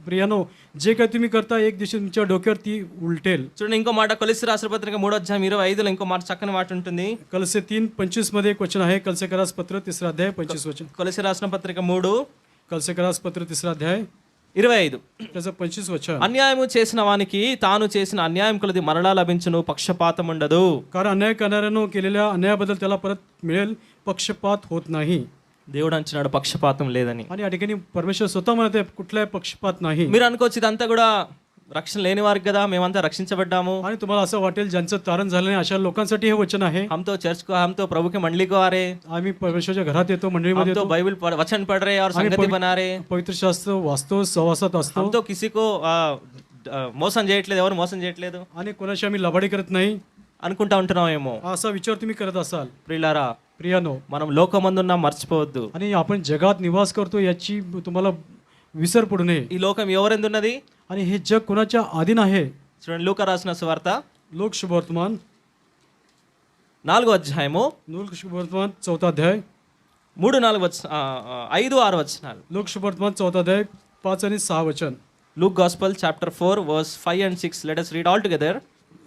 प्रियानो, जे काय तुम्ही करता एक दिवशी तुमच्या डोक्यावर ती उलटेल. చూడండి, ఇంకో మాట కొలస్సీ రాసిన పత్రిక 3:25 ఇంకో మాట చక్కని మాట ఉంటుంది. कलसे 3:25 मध्ये एक वचन आहे. कलसेकरास पत्र 3 अध्याय 25 वचन. కొలస్సీ రాసిన పత్రిక 3 कलसेकरास पत्र 3 अध्याय 25. त्याचं 25 वचन. అన్యాయము చేసిన వానికి తాను చేసిన అన్యాయం కొలది మరలా లభించును, పక్షపాతం ఉండదు. कारण अन्याय करणाऱ्यानं केलेल्या अन्यायाबद्दल त्याला परत मिळेल, पक्षपात होत नाही. దేవుడు అంటున్నాడు పక్షపాతం లేదని. आणि या ठिकाणी परमेश्वर स्वतः म्हणत आहे कुठलाही पक्षपात नाही. మీరు అనుకోవచ్చు ఇదంతా కూడా రక్షణ లేని వారికి కదా, మేమంతా రక్షించబడ్డాము. आणि तुम्हाला असं वाटेल ज्यांचं तारण झालं नाही अशा लोकांसाठी हे वचन आहे. हम तो चर्च को, हम तो प्रभु के मंडली को आ रहे, आम्ही परमेश्वराच्या घरात येतो, मंडळीमध्ये हम तो येतो, बाइबल वचन पढ़ रहे और संगति बना रहे. पवित्र शास्त्र वाचतो, सहवासात असतो. हम तो किसी को మోసం చేయట్లేదు, ఎవరు మోసం చేయట్లేదు आणि कोणाशी आम्ही लबाडी करत नाही అనుకుంటా ఉంటున్నామేమో. असा विचार तुम्ही करत असाल. ప్రియులారా, प्रियानो, మనం లోకమందున్నా మర్చిపోవద్దు. आणि आपण जगात निवास करतो याची तुम्हाला विसर पडू नये. ఈ లోకం ఎవరెందున్నది? आणि हे जग कोणाच्या अधीन आहे? చూడండి, లూకా రాసిన సువార్త लोक शुभवर्तमान 4వ అధ్యాయము लोक शुभवर्तमान 4 अध्याय 5-6 వచనాలు. लोक शुभवर्तमान 4 अध्याय 5 आणि 6 वचन. Luke gospel chapter 4 verse 5 and 6. let us read all together.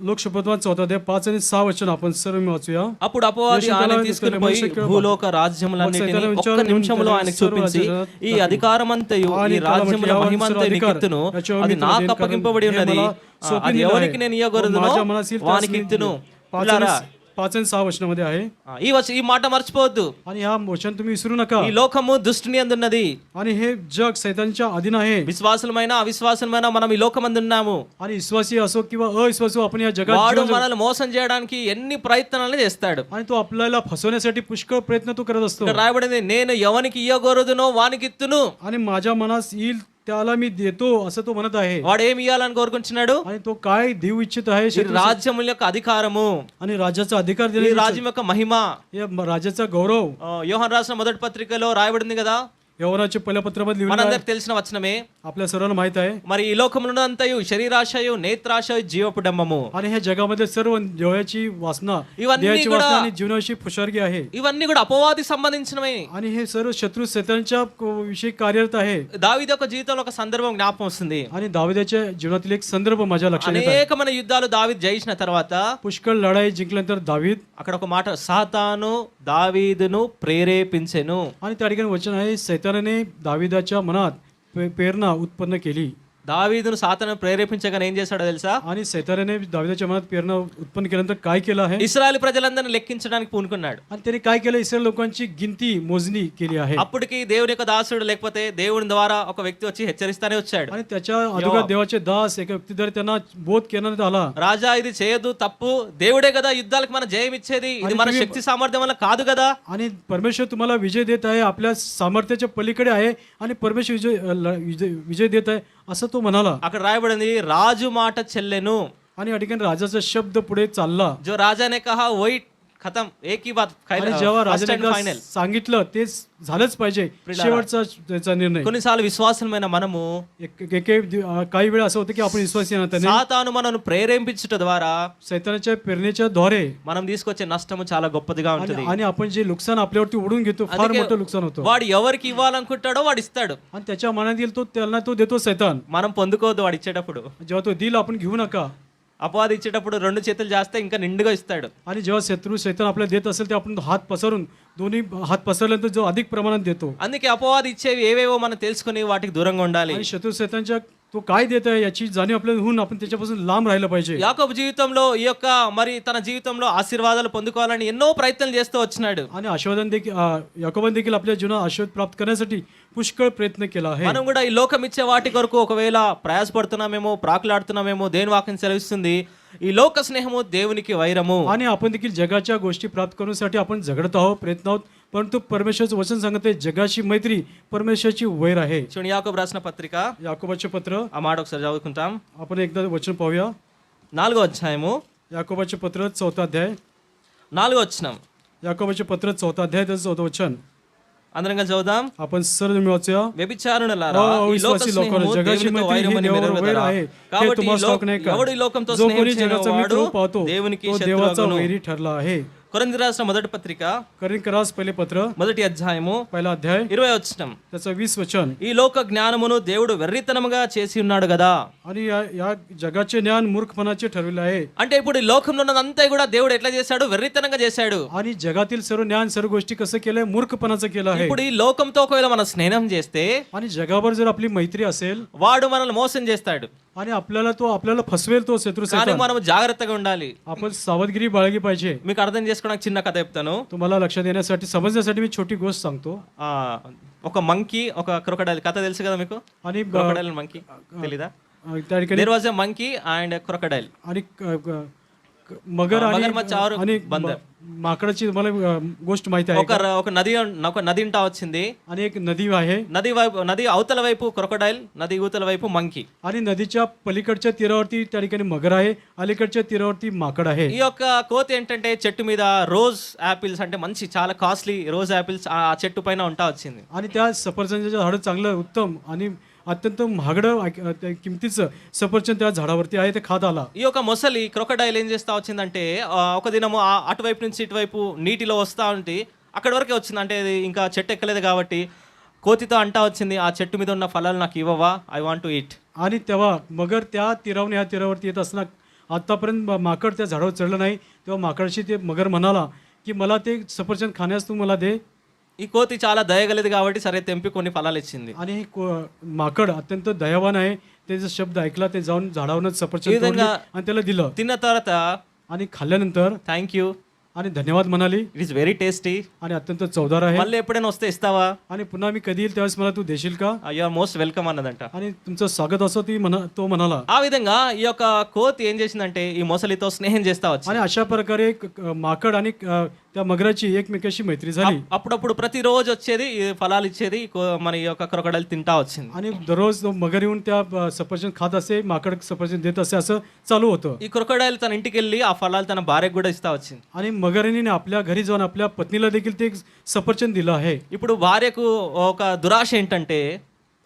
लोक शुभवर्तमान 4 अध्याय 5 आणि 6 वचन आपण सर्व वाचूया. అప్పుడు అపవాది ఆయన తీసుకుని పోయి భూలోక రాజ్యములన్నిటిని ఒక్క నిమిషంలో ఆయనకు చూపించి, ఈ అధికారమంతయు ఈ రాజ్యముల మహిమంతయు నీకిత్తును, అది నాకు అప్పగింపబడి ఉన్నది, అది ఎవరికి నేను ఇయ్యగొరుదునో వానికి ఇత్తును. 5 आणि 6 वचनामध्ये आहे. ఈ మాట మర్చిపోవద్దు. आणि हा वचन तुम्ही विसरू नका. ఈ లోకము దుష్టుని అందున్నది. आणि हे जग सैतानच्या अधीन आहे. విశ్వాసులమైన అవిశ్వాసులమైన మనం ఈ లోకమందు ఉన్నాము. आणि विश्वासी असो किंवा अविश्वासी आपण या जगात వాడు మనల్ని మోసం చేయడానికి ఎన్ని ప్రయత్నాలు చేస్తాడు. आणि तो आपल्याला फसवण्यासाठी पुष्कळ प्रयत्न तो करत असतो. ఇక్కడ రాయబడింది, నేను ఎవరికి ఇయ్యగొరుదునో వానికి ఇత్తును. आणि माझ्या मनास येईल त्याला मी देतो असं तो म्हणत आहे. వాడు ఏమి ఇవ్వాలని కోరుకుంటున్నాడు? आणि तो काय देऊ इच्छित आहे? ఈ రాజ్యముల యొక్క అధికారము, आणि రాజ్యాचा अधिकार ఈ दिला, రాజ్యం యొక్క మహిమ. या రాజ్याचा गौरव యోహాను రాసిన మొదటి పత్రికలో రాయబడింది కదా, యెహోవాच्या पहिल्या पत्रामध्ये लिहिलेलं आहे. మనందరికి తెలిసిన వచనమే. आपल्या सर्वांना माहित आहे. మరి ఈ లోకములో అంతయు శరీరాశయు నేత్రాశయు జీవపు డంబము. आणि ह्या जगामध्ये सर्व डोळ्याची वासना, इवన్నీ देहाची కూడా- वासना आणि जीवनाची फुशारगी आहे. ఇవన్నీ కూడా అపవాది సంబంధించినవి. आणि हे सर्व शत्रू शैतानच्या विषयी कार्यरत आहे. దావీదు యొక్క జీవితంలో ఒక సందర్భం జ్ఞాపకం వస్తుంది. आणि दाविदाच्या जीवनातील एक संदर्भ माझ्या लक्षात येत आहे. అనేకమైన యుద్ధాలు దావీదు జయించిన తర్వాత पुष्कळ लढाई जिंकल्यानंतर दावीद, అక్కడ ఒక మాట, సాతాను దావీదును ప్రేరేపించెను. आणि त्या ठिकाणी वचन आहे, सैतानाने दाविदाच्या मनात प्रेरणा उत्पन्न केली. దావీదును సాతాను ప్రేరేపించగానే ఏం చేశాడో తెలుసా? आणि सैतानाने दाविदाच्या मनात प्रेरणा उत्पन्न केल्यानंतर काय केलं आहे? ఇశ్రాయేలు ప్రజలందరిని లెక్కించడానికి పూనుకున్నాడు. आणि त्याने काय केलं? इस्रायल लोकांची गिनती मोजणी केली आहे. అప్పటికి దేవుని యొక్క దాసుడు లేకపోతే దేవుని ద్వారా ఒక వ్యక్తి వచ్చి హెచ్చరిస్తానే వచ్చాడు. आणि त्याच्या अगोदर देवाचे दास एका व्यक्तीद्वारे त्यांना बोध करण्यात आला. రాజా ఇది చేయదు, తప్పు, దేవుడే కదా యుద్ధాలకు మన జయం ఇచ్చేది, ఇది మన శక్తి సామర్థ్యం వల్ల కాదు కదా. आणि परमेश्वर तुम्हाला विजय देत आहे, आपल्या सामर्थ्याच्या पलीकडे आहे, आणि परमेश्वर विजय देत आहे असं तो म्हणाला. అక్కడ రాయబడింది, రాజు మాట చెల్లెను. आणि या ठिकाणी राजाचा शब्द पुढे चालला. जो राजाने कहा वही खत्म, एक ही बात, आणि जेव्हा राजाने सांगितलं तेच झालंच पाहिजे, शेवटचा त्याचा निर्णय. కొన్నిసార్లు విశ్వాసమైన మనము काही वेळा असं होतं की आपण विश्वासी नाही, సాతాను మనను ప్రేరేపించుట ద్వారా सैतानाच्या प्रेरणेच्या द्वारे మనం తీసుకొచ్చే నష్టము చాలా గొప్పదిగా ఉంటుంది. आणि आपण जे नुकसान आपल्यावरती ओढून घेतो, फार मोठं नुकसान होतं. వాడు ఎవరికి ఇవ్వాలనుకుంటాడో వాడు ఇస్తాడు. आणि त्याच्या मनात येईल तो त्यांना तो देतो सैतान. మనం పొందుకోవద్దు వాడు ఇచ్చేటప్పుడు. जेव्हा तो दिल आपण घेऊ नका. అపవాది ఇచ్చేటప్పుడు రెండు చేతులు చేస్తే ఇంకా నిండుగా ఇస్తాడు. आणि जेव्हा शत्रू सैतान आपल्याला देत असेल ते आपण हात पसरून, दोन्ही हात पसरल्यानंतर जो अधिक प्रमाणात देतो. అందుకే అపవాది ఇచ్చేవి ఏవేవో మనం తెలుసుకుని వాటికి దూరంగా ఉండాలి. आणि शत्रू सैतानच्या तो काय देत आहे याची जाणीव आपल्याला होऊन आपण त्याच्यापासून लांब राहिलं पाहिजे. యాకోబు జీవితంలో ఈ యొక్క మరి తన జీవితంలో ఆశీర్వాదాలు పొందుకోవాలని ఎన్నో ప్రయత్నాలు చేస్తూ వచ్చినాడు. आणि आशीर्वाद देखील याकोबाने देखील आपल्या जीवनात आशीर्वाद प्राप्त करण्यासाठी पुष्कळ प्रयत्न केला आहे. మనం కూడా ఈ లోకం ఇచ్చే వాటి కొరకు ఒకవేళ ప్రయాసపడుతున్నామేమో, ప్రాకులాడుతున్నామేమో, దేవుని వాక్యం సెలవిస్తుంది, ఈ లోక స్నేహము దేవునికి వైరము. आणि आपण देखील जगाच्या गोष्टी प्राप्त करण्यासाठी आपण झगडत आहोत, प्रयत्न आहोत, परंतु परमेश्वराचं वचन सांगते जगाची मैत्री परमेश्वराची वैर आहे. చూడండి యాకోబు రాసిన పత్రిక याकोबाचे पत्र ఆ మాట ఒకసారి చదువుకుంటాం. आपण एकदा वचन पाहूया. 4వ అధ్యాయము याकोबाचे पत्र 4था अध्याय. 4వ వచనం. याकोबाचे पत्र 4था अध्याय 4th वचन అందరం కలిసి చదువుదాం. आपण सर्व मिळून वाचूया. వ్యభిచారులారా, ఈ లోక స్నేహము దేవునితో వైరమని మెరుగుదరా. కాబట్టి ఎవడు ఈ లోకంతో స్నేహం చేయనివాడు దేవునికి శత్రువును. वैरी ठरला आहे. కొరింథీ రాసిన మొదటి పత్రిక कोरिन्थीकरास पहिले पत्र మొదటి అధ్యాయము पहिला अध्याय 20వ వచనం. त्याचं 20 वचन. ఈ లోక జ్ఞానమును దేవుడు వెర్రితనముగా చేసి ఉన్నాడు కదా. आणि या जगाचे ज्ञान मूर्खपणाचे ठरविले आहे. అంటే ఇప్పుడు ఈ లోకంలో ఉన్నదంతా కూడా దేవుడు ఎట్లా చేశాడు? వెర్రితనంగా చేశాడు. आणि जगातील सर्व ज्ञान सर्व गोष्टी कसं केलंय? मूर्खपणाचं केलं आहे. ఇప్పుడు ఈ లోకంతో ఒకవేళ మనం స్నేహం చేస్తే आणि जगावर जर आपली मैत्री असेल, వాడు మనల్ని మోసం చేస్తాడు. आणि आपल्याला फसवेल तो शत्रू కానీ सैतान. మనం జాగ్రత్తగా ఉండాలి. आपण सावधगिरी बाळगली पाहिजे. మీకు అర్థం చేసుకోవడానికి చిన్న కథ చెప్తాను. तुम्हाला लक्षात येण्यासाठी समजण्यासाठी मी छोटी गोष्ट सांगतो. ఒక మంకీ, ఒక క్రొకడైల్ కథ తెలుసు కదా మీకు? आणि క్రొకడైల్ మంకీ తెలీదా? त्या ठिकाणी there was a monkey and crocodile. आणि मगर మగర్మచ్చ ఆరు आणि బందర్. माकडाची मला गोष्ट माहिती आहे. ఒక నది ఉంటా వచ్చింది. आणि एक नदी आहे. నది అవతల వైపు క్రొకడైల్, నది యువతల వైపు మంకీ. आणि नदीच्या पलीकडच्या तीरावरती त्या ठिकाणी मगर आहे, अलीकडच्या तीरावरती माकड आहे. ఈ యొక్క కోతి ఏంటంటే చెట్టు మీద రోజ్ యాపిల్స్, అంటే మంచి చాలా కాస్ట్లీ రోజ్ యాపిల్స్ ఆ చెట్టు పైన ఉంటా వచ్చింది. आणि त्या सफरचंदाचं झाड चांगलं उत्तम आणि अत्यंत महागडं किमतीचं सफरचंद त्या झाडावरती आहे, ते खात आला. ఈ యొక్క మొసలి క్రొకడైల్ ఏం చేస్తా వచ్చిందంటే ఒక దినము అటువైపు నుంచి ఇటువైపు నీటిలో వస్తా ఉంటే అక్కడి వరకే వచ్చింది. అంటే ఇది ఇంకా చెట్టు ఎక్కలేదు కాబట్టి కోతితో అంటా వచ్చింది, ఆ చెట్టు మీద ఉన్న ఫలాలు నాకు ఇవ్వవా, ఐ వాంట్ టు ఈట్. आणि तेव्हा मगर त्या तीरावरून ह्या तीरावरती येत असताना आतापर्यंत माकड त्या झाडावर चढलं नाही, तेव्हा माकडाशी ते मगर म्हणाला की मला ते सफरचंद खाण्यास तू मला दे. ఈ కోతి చాలా దయగలది కాబట్టి సరే తెంపి కొన్ని ఫలాలు ఇచ్చింది. आणि माकड अत्यंत दयावान आहे, त्याचा शब्द ऐकला, ते जाऊन झाडावरच सफरचंद तोडले आणि त्याला दिलं. తిన్న తర్వాత आणि खाल्ल्यानंतर థ్యాంక్ యూ, आणि धन्यवाद म्हणाली, ఇట్ ఈస్ వెరీ టేస్టీ, आणि अत्यंत चवदार आहे, మళ్ళీ ఎప్పుడైనా వస్తే ఇస్తావా, आणि पुन्हा मी कधी येईल त्यावेळेस मला तू देशील का, యు ఆర్ మోస్ట్ వెల్కమ్ అన్నదంట. आणि तुमचं स्वागत असो तो म्हणाला. ఆ విధంగా ఈ యొక్క కోతి ఏం చేసిందంటే ఈ మొసలితో స్నేహం చేస్తా వచ్చింది. आणि अशा प्रकारे माकड आणि त्या मगराची एकमेकाशी मैत्री झाली అప్పుడప్పుడు ప్రతిరోజు వచ్చేది ఈ ఫలాలు ఇచ్చేది మన ఈ యొక్క క్రొకడైల్ తింటా వచ్చింది. आणि दररोज तो मगर येऊन त्या सफरचंद खात असे, माकड सफरचंद देत असे, असं चालू होतं. ఈ క్రొకడైల్ తన ఇంటికి వెళ్ళి ఆ ఫలాలు తన భార్యకు కూడా ఇస్తా వచ్చింది. आणि मगरीने आपल्या घरी जाऊन आपल्या पत्नीला देखील ते एक सफरचंद दिलं आहे. ఇప్పుడు భార్యకు ఒక దురాశ ఏంటంటే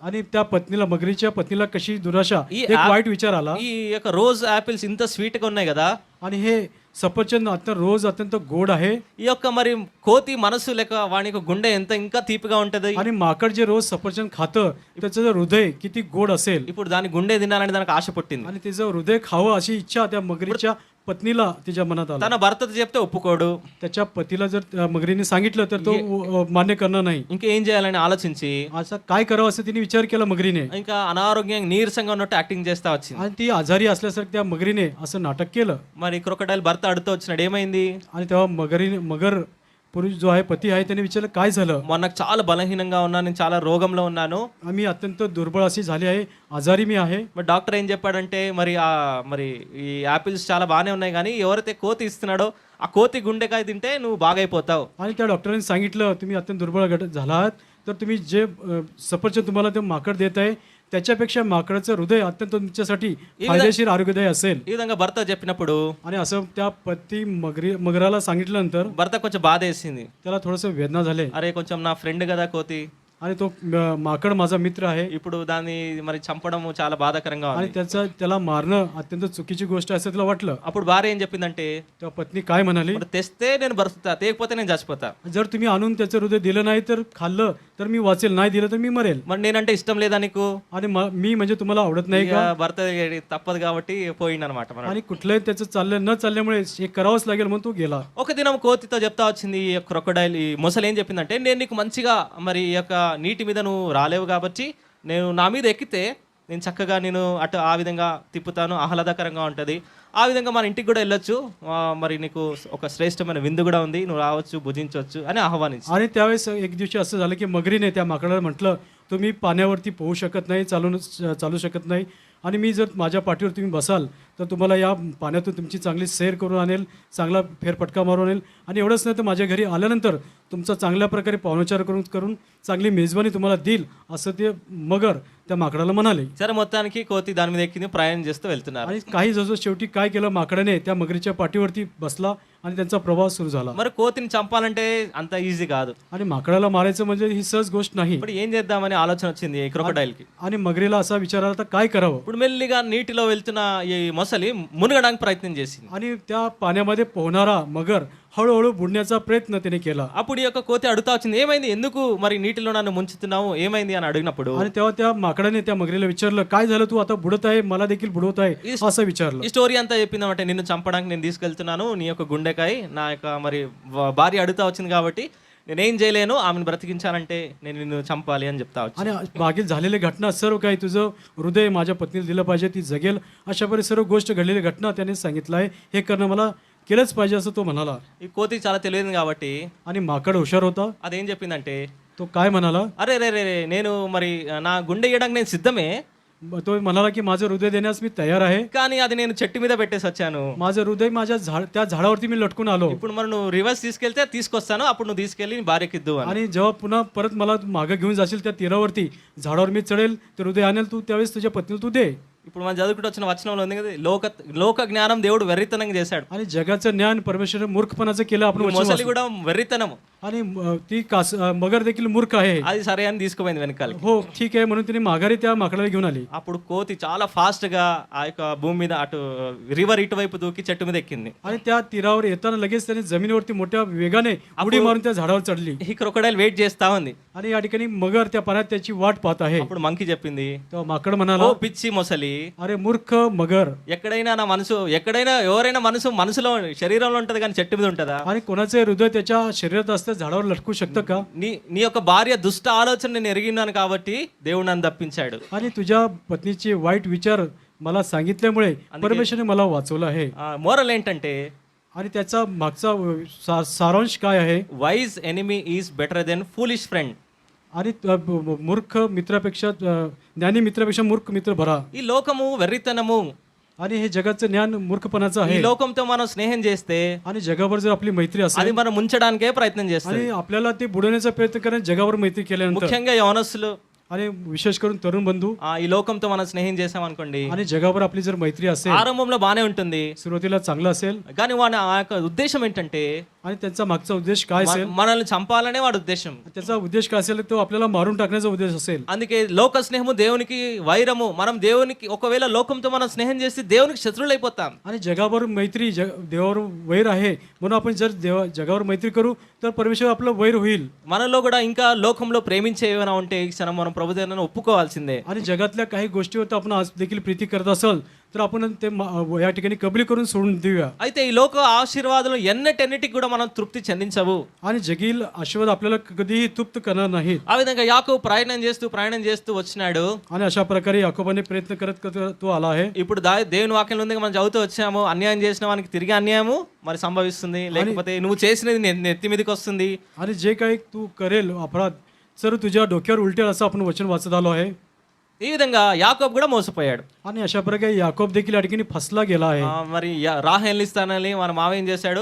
आणि त्या पत्नीला, मगरीच्या पत्नीला कशी दुराशा, ఈ एक वाईट विचार आला. ఈ యొక్క రోజ్ యాపిల్స్ ఇంత స్వీట్ గా ఉన్నాయి కదా, आणि हे सफरचंद अत्यंत रोज अत्यंत गोड आहे. ఈ యొక్క మరి కోతి మనసు లేక వాని యొక్క గుండె ఎంత ఇంకా తీపిగా ఉంటది. आणि माकड जे रोज सफरचंद खातं त्याचं जे हृदय किती गोड असेल, ఇప్పుడు దాని గుండె తినాలని దానికి ఆశ పుట్టింది. आणि त्याचं हृदय खावं अशी इच्छा त्या मगरीच्या पत्नीला तिच्या मनात आला. తన భర్తతో చెప్తే ఒప్పుకోడు. त्याच्या पतीला जर त्या मगरीने सांगितलं तर तो मान्य करणार नाही. ఇంకేం చేయాలని ఆలోచించి असं काय करावं असं तिने विचार केला मगरीने. ఇంకా అనారోగ్యంగా నీరసంగా ఉన్నట్టు యాక్టింగ్ చేస్తా వచ్చింది. आणि ती आजारी असल्यासारखं त्या मगरीने असं नाटक केलं. మరి క్రొకడైల్ భర్త అడుగుతూ వచ్చినాడు, ఏమైంది? आणि तेव्हा मगर पुरुष जो आहे, पती आहे, त्याने विचारलं काय झालं. మొన్నకు చాలా బలహీనంగా ఉన్నాను, నేను చాలా రోగంలో ఉన్నాను, आम्ही अत्यंत दुर्बळ अशी झाली आहे, आजारी मी आहे. మరి డాక్టర్ ఏం చెప్పాడంటే మరి ఈ యాపిల్స్ చాలా బాగానే ఉన్నాయి కానీ ఎవరైతే కోతి ఇస్తున్నాడో ఆ కోతి గుండెకాయ తింటే నువ్వు బాగైపోతావు. आणि त्या डॉक्टरांनी सांगितलं तुम्ही अत्यंत दुर्बळ झाला आहात, तर तुम्ही जे सफरचंद तुम्हाला ते माकड देत आहे त्याच्यापेक्षा माकडाचं हृदय अत्यंत तुमच्यासाठी फायदेशीर आरोग्यदायी असेल. ఈ విధంగా భర్త చెప్పినప్పుడు आणि असं त्या पती मगराला सांगितल्यानंतर భర్త కొంచెం బాధ వేసింది. त्याला थोडंसं वेदना झाले. అరే కొంచెం నా ఫ్రెండ్ కదా కోతి, आणि तो माकड माझा मित्र आहे, ఇప్పుడు దాన్ని మరి చంపడం చాలా బాధాకరంగా आणि ఉంది. त्याला मारणं अत्यंत चुकीची गोष्ट आहे असं त्याला वाटलं. అప్పుడు భార్య ఏం చెప్పిందంటే, तेव्हा पत्नी काय म्हणाली, ఇప్పుడు తెస్తే నేను బ్రతుకుతా, తేకపోతే నేను చచ్చిపోతా. जर तुम्ही आणून त्याचं हृदय दिलं नाही तर खाल्लं तर मी वाचेल, नाही दिलं तर मी मरेल. మరి నేనంటే ఇష్టం లేదా నీకు? आणि मी म्हणजे तुम्हाला आवडत नाही ఇక का? భర్త తప్పదు కాబట్టి పోయిందనమాట. आणि कुठलंही त्याचं न चालल्यामुळे हे करावंच लागेल म्हणून तो गेला. ఒక దినం కోతితో చెప్తా వచ్చింది ఈ క్రొకడైల్, ఈ మొసలు ఏం చెప్పిందంటే, నేను నీకు మంచిగా మరి ఈ యొక్క నీటి మీద నువ్వు రాలేవు కాబట్టి నేను నా మీద ఎక్కితే నేను చక్కగా నేను అటు ఆ విధంగా తిప్పుతాను, ఆహ్లాదకరంగా ఉంటుంది, ఆ విధంగా మన ఇంటికి కూడా వెళ్ళొచ్చు, మరి నీకు ఒక శ్రేష్టమైన విందు కూడా ఉంది, నువ్వు రావచ్చు, భుజించవచ్చు అని ఆహ్వానించి. आणि त्यावेळेस एक दिवशी असं झालं की मगरीने त्या माकडाला म्हटलं तुम्ही पाण्यावरती पोहू शकत नाही, चालू शकत नाही, आणि मी जर माझ्या पाठीवर तुम्ही बसाल तर तुम्हाला या पाण्यातून तुमची चांगली सैर करून आणेल, चांगला फेरफटका मारून आणेल, आणि एवढंच नाही तर माझ्या घरी आल्यानंतर तुमचा चांगल्या प्रकारे पाहुणचार करून चांगली मेजवानी तुम्हाला देईल, असं ते मगर त्या माकडाला म्हणाले. సరే మొత్తానికి కోతి దాని మీద ఎక్కింది, ప్రయాణం చేస్తూ వెళ్తున్నారు. आणि काही जसं शेवटी काय केलं, माकडाने त्या मगरीच्या पाठीवरती बसला आणि त्यांचा प्रवास सुरू झाला. మరి కోతిని చంపాలంటే అంత ఈజీ కాదు. आणि माकडाला मारायचं म्हणजे ही सहज गोष्ट नाही. ఇప్పుడు ఏం చేద్దామని ఆలోచన వచ్చింది ఈ క్రొకడైల్ కి. आणि मगरीला असा विचार आला तर काय करावं. ఇప్పుడు మెల్లిగా నీటిలో వెళ్తున్న ఈ మొసలి మునగడానికి ప్రయత్నం చేసింది. आणि त्या पाण्यामध्ये पोहणारा मगर हळूहळू बुडण्याचा प्रयत्न त्याने केला. అప్పుడు ఈ యొక్క కోతి అడుగుతా వచ్చింది, ఏమైంది, ఎందుకు మరి నీటిలో నన్ను ముంచుతున్నావు, ఏమైంది అని అడిగినప్పుడు आणि तेव्हा त्या माकडाने त्या मगरीला विचारलं काय झालं, तू आता बुडत आहे, मला देखील बुडवत आहे, असं विचारलं. ఈ స్టోరీ అంతా చెప్పిందంటే, నిన్ను చంపడానికి నేను తీసుకెళ్తున్నాను, నీ యొక్క గుండెకాయ నా యొక్క మరి భార్య అడుగుతా వచ్చింది కాబట్టి నేనేం చేయలేను, ఆమెను బ్రతికించాలంటే నేను నిన్ను చంపాలి అని చెప్తా వచ్చి. आणि मागील झालेली घटना सर्व काही, तुझं हृदय माझ्या पत्नीला दिलं पाहिजे, ती जगेल, अशा प्रकारे सर्व गोष्ट घडलेली घटना त्याने सांगितलं आहे, हे करणं मला केलंच पाहिजे असं तो म्हणाला. ఈ కోతి చాలా తెలియదు కాబట్టి आणि माकड हुशार होता. అదేం చెప్పిందంటే, तो काय म्हणाला, అరే రే రే నేను మరి నా గుండె ఇవ్వడానికి నేను సిద్ధమే, तो म्हणाला की माझं हृदय देण्यास मी तयार आहे, కానీ అది నేను చెట్టు మీద పెట్టేసి వచ్చాను, माझं हृदय माझ्या त्या झाडावरती मी लटकून आलो, ఇప్పుడు మరి నువ్వు రివర్స్ తీసుకెళ్తే తీసుకొస్తాను, అప్పుడు నువ్వు తీసుకెళ్ళి నీ భార్యకి ఇద్దు అని. आणि जेव्हा पुन्हा परत मला मागं घेऊन जाशील त्या तीरावरती, झाडावर मी चढेल, ते हृदय आणेल, तू त्यावेळेस तुझ्या पत्नीला तू दे. ఇప్పుడు మనం చదువుకుంటూ వచ్చిన వచనంలో ఉంది కదా, లోక జ్ఞానం దేవుడు వెర్రితనంగా చేశాడు. आणि जगाचं ज्ञान परमेश्वर मूर्खपणाचं केलं आपण वचन మొసలి वाचलं. కూడా వెర్రితనము, आणि ती मगर देखील मूर्ख आहे. అది సరే అని తీసుకుపోయింది వెనకాలకి. हो ठीक आहे म्हणून तिने माघारी त्या माकडाला घेऊन आली. అప్పుడు కోతి చాలా ఫాస్ట్ గా ఆ యొక్క భూమి మీద అటు రివర్ ఇటువైపు దూకి చెట్టు మీద ఎక్కింది. आणि त्या तीरावर येताना लगेच त्याने जमिनीवरती मोठ्या वेगाने उडी मारून त्या झाडावर चढली. ఈ క్రొకడైల్ వెయిట్ చేస్తా ఉంది. आणि या ठिकाणी मगर त्या पाण्यात त्याची वाट पाहत आहे. అప్పుడు మంకీ చెప్పింది, तेव्हा माकड ఓ म्हणाला, పిచ్చి మొసలి, अरे मूर्ख मगर, ఎక్కడైనా నా మనసు, ఎక్కడైనా ఎవరైనా మనసులో శరీరంలో ఉంటది కానీ చెట్టు మీద ఉంటదా? आणि कोणाचे हृदय त्याच्या शरीरात असतं, झाडावर लटकू शकतं का? నీ యొక్క భార్య దుష్ట ఆలోచన నేను ఎరిగినాను కాబట్టి దేవుడు నన్ను తప్పించాడు. आणि तुझ्या पत्नीचे वाईट विचार मला सांगितल्यामुळे परमेश्वराने मला वाचवलं आहे. మోరల్ ఏంటంటే, आणि त्याचा मागचा सारांश काय आहे, wise enemy is better than foolish friend. आणि मूर्ख मित्रापेक्षा ज्ञानी मित्रापेक्षा मूर्ख मित्र बरा. ఈ లోకము వెర్రితనము आणि हे जगाचं ज्ञान मूर्खपणाचं ఈ आहे లోకంతో మనం స్నేహం చేస్తే आणि जगावर जर आपली मैत्री అది असेल మనం ముంచడానికే ప్రయత్నం చేస్తాం. आणि आपल्याला ते बुडवण्याचा प्रयत्न करण्यात जगावर मैत्री केल्यानंतर ముఖ్యంగా యవనస్తులు आणि विशेष करून तरुण बंधू ఈ లోకంతో మనం స్నేహం చేసామనుకోండి, आणि जगावर आपली जर मैत्री असेल ఆరంభంలో బానే ఉంటుంది, सुरुवातीला चांगलं असेल కానీ వాడి ఆ యొక్క ఉద్దేశం ఏంటంటే आणि त्यांचा मागचा उद्देश काय असेल మనల్ని చంపాలనే వాడి ఉద్దేశం. त्याचा उद्देश काय असेल तो आपल्याला मारून टाकण्याचा उद्देश असेल అందుకే లోక స్నేహము దేవునికి వైరము. మనం దేవునికి ఒకవేళ లోకంతో మనం స్నేహం చేస్తే దేవునికి శత్రువులు అయిపోతాం. आणि जगावर मैत्री देवावर वैर आहे म्हणून आपण जर जगावर मैत्री करू तर परमेश्वर आपलं वैर होईल. మనలో కూడా ఇంకా లోకంలో ప్రేమించే ఏమైనా ఉంటే ఈ క్షణం మనం ప్రభు దేవుని ఒప్పుకోవాల్సిందే. आणि जगातल्या काही गोष्टीवर आपण आज देखील प्रीती करत असाल तर आपण ते या ठिकाणी कबली करून सोडून देऊया. అయితే ఈ లోక ఆశీర్వాదాలు ఎన్నటెన్నిటికి కూడా మనం తృప్తి చెందించవు. आणि जगील आशीर्वाद आपल्याला कधीही तृप्त करणार नाहीत. ఆ విధంగా యాకోబు ప్రయాణం చేస్తూ వచ్చినాడు. आणि अशा प्रकारे याकोबाने प्रयत्न करत तो आला आहे. ఇప్పుడు దేవుని వాక్యంలో ఉంది, మనం చదువుతూ వచ్చాము, అన్యాయం చేసిన వానికి తిరిగి అన్యాయము మరి సంభవిస్తుంది, లేకపోతే నువ్వు చేసినది నెత్తి మీదకి వస్తుంది. आणि जे काही तू करेल अपराध सर्व तुझ्या डोक्यावर उलटेल असं आपण वचन वाचत आलो आहे. ఈ విధంగా యాకోబు కూడా మోసపోయాడు. आणि अशा प्रकारे याकोब देखील या ठिकाणी फसला गेला आहे. మరి రాహేల్ని ఇస్తానని మన మామ ఏం చేశాడు,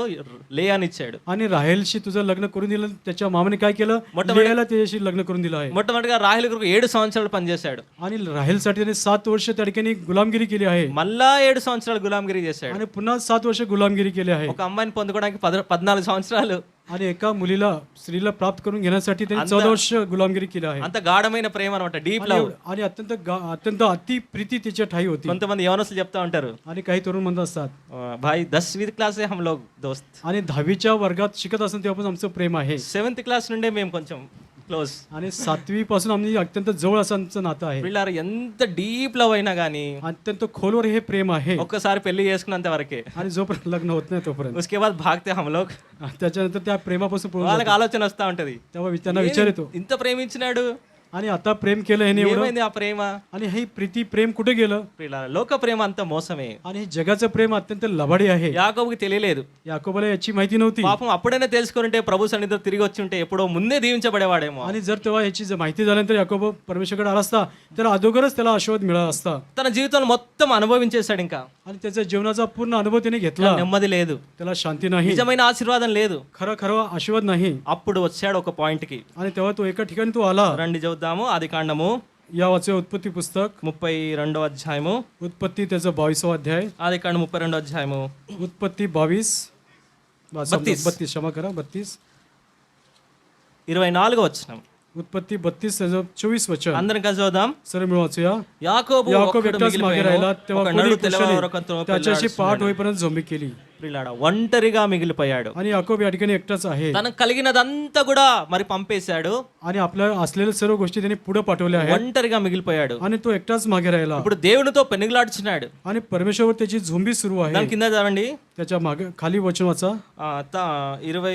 లేయాని ఇచ్చాడు. आणि राहेलशी तुझं लग्न करून दिलं, त्याच्या मामाने काय केलं, लेयाला त्याच्याशी लग्न करून दिलं आहे. మొట్టమొదటిగా రాహేల్ కొరకు 7 సంవత్సరాలు పనిచేశాడు. आणि राहेलसाठी त्याने 7 वर्ष त्या ठिकाणी गुलामगिरी केली आहे. మళ్ళా 7 సంవత్సరాలు గులాంగిరి చేశాడు. आणि पुन्हा 7 वर्ष गुलामगिरी केली आहे. ఒక అమ్మాయిని పొందుకోవడానికి 14 సంవత్సరాలు, आणि एका मुलीला स्त्रीला प्राप्त करून घेण्यासाठी त्यांनी 14 वर्ष गुलामगिरी केली आहे. అంత గాఢమైన ప్రేమ అన్నమాట, డీప్ లవ్. आणि अत्यंत अति प्रीती त्याच्या ठाई होती. కొంతమంది యవనస్తులు చెప్తా ఉంటారు, आणि काही तरुण म्हणत असतात भाई 10वीं क्लास से हम लोग दोस्त, आणि 10वीच्या वर्गात शिकत असताना तेव्हापासून आमचं प्रेम आहे. 7th క్లాస్ నుండే మేము కొంచెం క్లోజ్. आणि 7वी पासून आम्ही अत्यंत जवळ असं आमचं नातं आहे. వీళ్ళారు ఎంత డీప్ లవ్ అయినా గానీ अत्यंत खोलवर हे प्रेम आहे. ఒక్కసారి పెళ్లి చేసుకున్నంత వరకే, आणि जोपर्यंत लग्न होत नाही तोपर्यंत उसके बाद भागते हम लोग. त्याच्यानंतर त्या प्रेमापासून पळून వాళ్ళకి ఆలోచన వస్తా ఉంటది, तेव्हा त्यांना विचार येतो, ఇంత ప్రేమించినాడు, आणि आता प्रेम केलं हे एवढं, ఏమైంది ఆ ప్రేమ? आणि हे प्रीती प्रेम कुठे गेलं? వీళ్ళ లోక ప్రేమ అంత మోసమే. आणि हे जगाचं प्रेम अत्यंत लबाडी आहे. యాకోబుకి తెలియలేదు. याकोबाला याची माहिती नव्हती. పాపం అప్పుడైనా తెలుసుకుంటే ప్రభు సన్నిధిలో తిరిగి వచ్చి ఉంటే ఎప్పుడో ముందే దీవించబడేవాడేమో. आणि जर तेव्हा याची माहिती झाल्यानंतर याकोब परमेश्वरकडे आला असता तर अगोदरच त्याला आशीर्वाद मिळाला असता. తన జీవితంలో మొత్తం అనుభవించేశాడు. ఇంకా आणि त्याच्या जीवनाचा पूर्ण अनुभव त्याने घेतला. నెమ్మది లేదు, त्याला शांती नाही, నిజమైన ఆశీర్వాదం లేదు. खरं आशीर्वाद नाही. అప్పుడు వచ్చాడు ఒక పాయింట్ కి. आणि तेव्हा तो एका ठिकाणी तो आला. రండి చదువుదాము. ఆదికాండము या वाचे उत्पत्ती पुस्तक 32వ అధ్యాయము. उत्पत्ती त्याचं 22वा अध्याय. ఆదికాండం 32వ అధ్యాయము. उत्पत्ती 22 32 क्षमा करा 32 24వ వచనం. उत्पत्ती 32 त्याचं 24 वचन. అందరం కలిసి చదువుదాం. सर मिळून वाचूया. యాకోబు एकटाच मागे राहिला तेव्हा कोणी पुरुषाने त्याच्याशी पाठ होईपर्यंत झोंबी केली. ఒంటరిగా మిగిలిపోయాడు. आणि याकोब या ठिकाणी एकटाच आहे. తనకు కలిగినదంతా కూడా మరి పంపేశాడు. आणि आपल्या असलेल्या सर्व गोष्टी त्यांनी पुढे पाठवल्या आहेत. ఒంటరిగా మిగిలిపోయాడు. आणि तो एकटाच मागे राहिला. ఇప్పుడు దేవునితో పెనుగులాడుచున్నాడు. आणि परमेश्वरवर त्याची झोंबी सुरू आहे. దాని కింద చదవండి. त्याच्या मागे खाली वचन वाचा. 26వ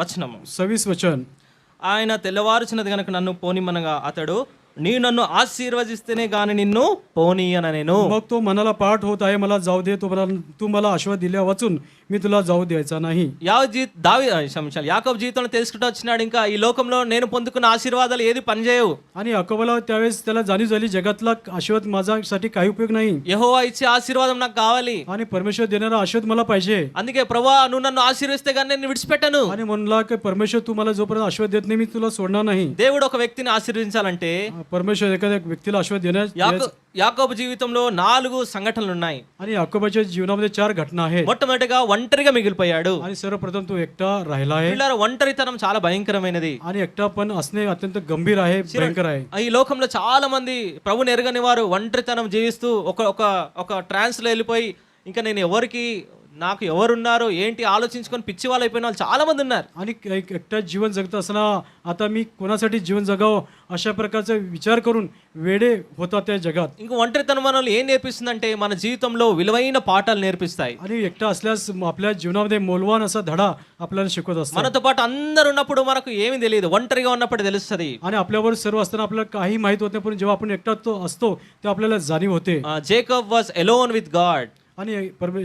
వచనము. 26 वचन. ఆయన తెల్లవారుచున్నది గనుక నన్ను పోనిమ్మనగా అతడు, నీ నన్ను ఆశీర్వదిస్తేనే గాని నిన్ను పోనీయన నేను. मग तो मनाला पाठ होत आहे, मला जाऊ दे, तू मला आशीर्वाद दिल्या वाचून मी तुला जाऊ द्यायचा नाही. యాకోబు జీవితంలో తెలుసుకుంటూ వచ్చినాడు, ఇంకా ఈ లోకంలో నేను పొందుకున్న ఆశీర్వాదాలు ఏది పనిచేయవు. आणि याकोबाला त्यावेळेस त्याला जाणीव झाली जगातला आशीर्वाद माझ्यासाठी काही उपयोग नाही. యెహోవా ఇచ్చే ఆశీర్వాదం నాకు కావాలి. आणि परमेश्वर देणारा आशीर्वाद मला पाहिजे. అందుకే ప్రభువా నువ్వు నన్ను ఆశీర్వదిస్తే గాని నేను విడిచిపెట్టను. आणि म्हणला की परमेश्वर तू मला जोपर्यंत आशीर्वाद देत नाही मी तुला सोडणार नाही. దేవుడు ఒక వ్యక్తిని ఆశీర్వదించాలంటే परमेश्वर एखाद्या व्यक्तीला आशीर्वाद देण्यास యాకోబు జీవితంలో 4 సంఘటనలు ఉన్నాయి. आणि याकोबाच्या जीवनामध्ये 4 घटना आहेत. మొట్టమొదటిగా ఒంటరిగా మిగిలిపోయాడు. आणि सर्वप्रथम तो एकटा राहिला आहे. ఒంటరితనం చాలా భయంకరమైనది. आणि एकटा पण असणे अत्यंत गंभीर आहे, भयंकर आहे. ఈ లోకంలో చాలా మంది ప్రభుని ఎరగని వారు ఒంటరితనం జీవిస్తూ ఒక ట్రాన్స్ లో వెళ్ళిపోయి ఇంకా నేను ఎవరికి నాకు ఎవరున్నారో ఏంటి ఆలోచించుకొని పిచ్చి వాళ్ళు అయిపోయిన వాళ్ళు చాలా మంది ఉన్నారు. आणि एकटा जीवन जगत असताना आता मी कोणासाठी जीवन जगावं अशा प्रकारचा विचार करून वेडे होतात त्या जगात. ఇంకా ఒంటరితనం మనల్ని ఏం నేర్పిస్తుందంటే మన జీవితంలో విలువైన పాఠాలు నేర్పిస్తాయి. आणि एकटा असल्यास आपल्या जीवनामध्ये मौल्यवान असा धडा आपल्याला शिकवत असतो. మనతో పాటు అందరు ఉన్నప్పుడు మనకు ఏమీ తెలియదు, ఒంటరిగా ఉన్నప్పుడు తెలుస్తుంది. आणि आपल्यावर सर्व असताना आपल्याला काही माहित होत नाही, पण जेव्हा आपण एकटा असतो तेव्हा आपल्याला जाणीव होते. Jacob was alone with God. आणि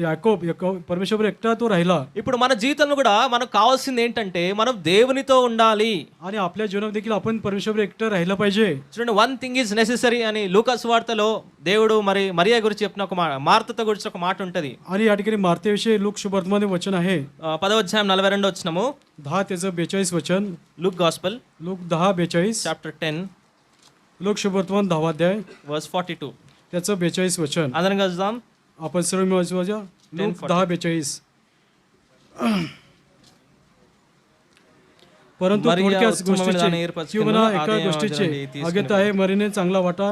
याकोब परमेश्वर एकटा तो राहिला. ఇప్పుడు మన జీవితంలో కూడా మనకు కావాల్సింది ఏంటంటే మనం దేవునితో ఉండాలి. आणि आपल्या जीवनात देखील आपण परमेश्वर एकटा राहिला पाहिजे. చూడండి, వన్ థింగ్ ఈజ్ నెసెసరీ అని లూకాసు వార్తలో దేవుడు మరి మరియా గురించి చెప్పిన ఒక మార్తతో గురించి ఒక మాట ఉంటది. आणि या ठिकाणी मार्तेविषयी लूक शुभवर्तमान वचन आहे. 10వ అధ్యాయం 42వ వచనము, 10:42 वचन. Luke gospel Luke 10:42, chapter 10 Luke शुभवर्तमान 10वा अध्याय వర్స్ 42. त्याचं 42 वचन అందరం కలుద్దాం. आपण सर्व मिळून वाचा. लूक 10:42. परंतु थोडक्याच गोष्टीचे किंवा एका गोष्टीचे आगत आहे. मरियेने चांगला वाटा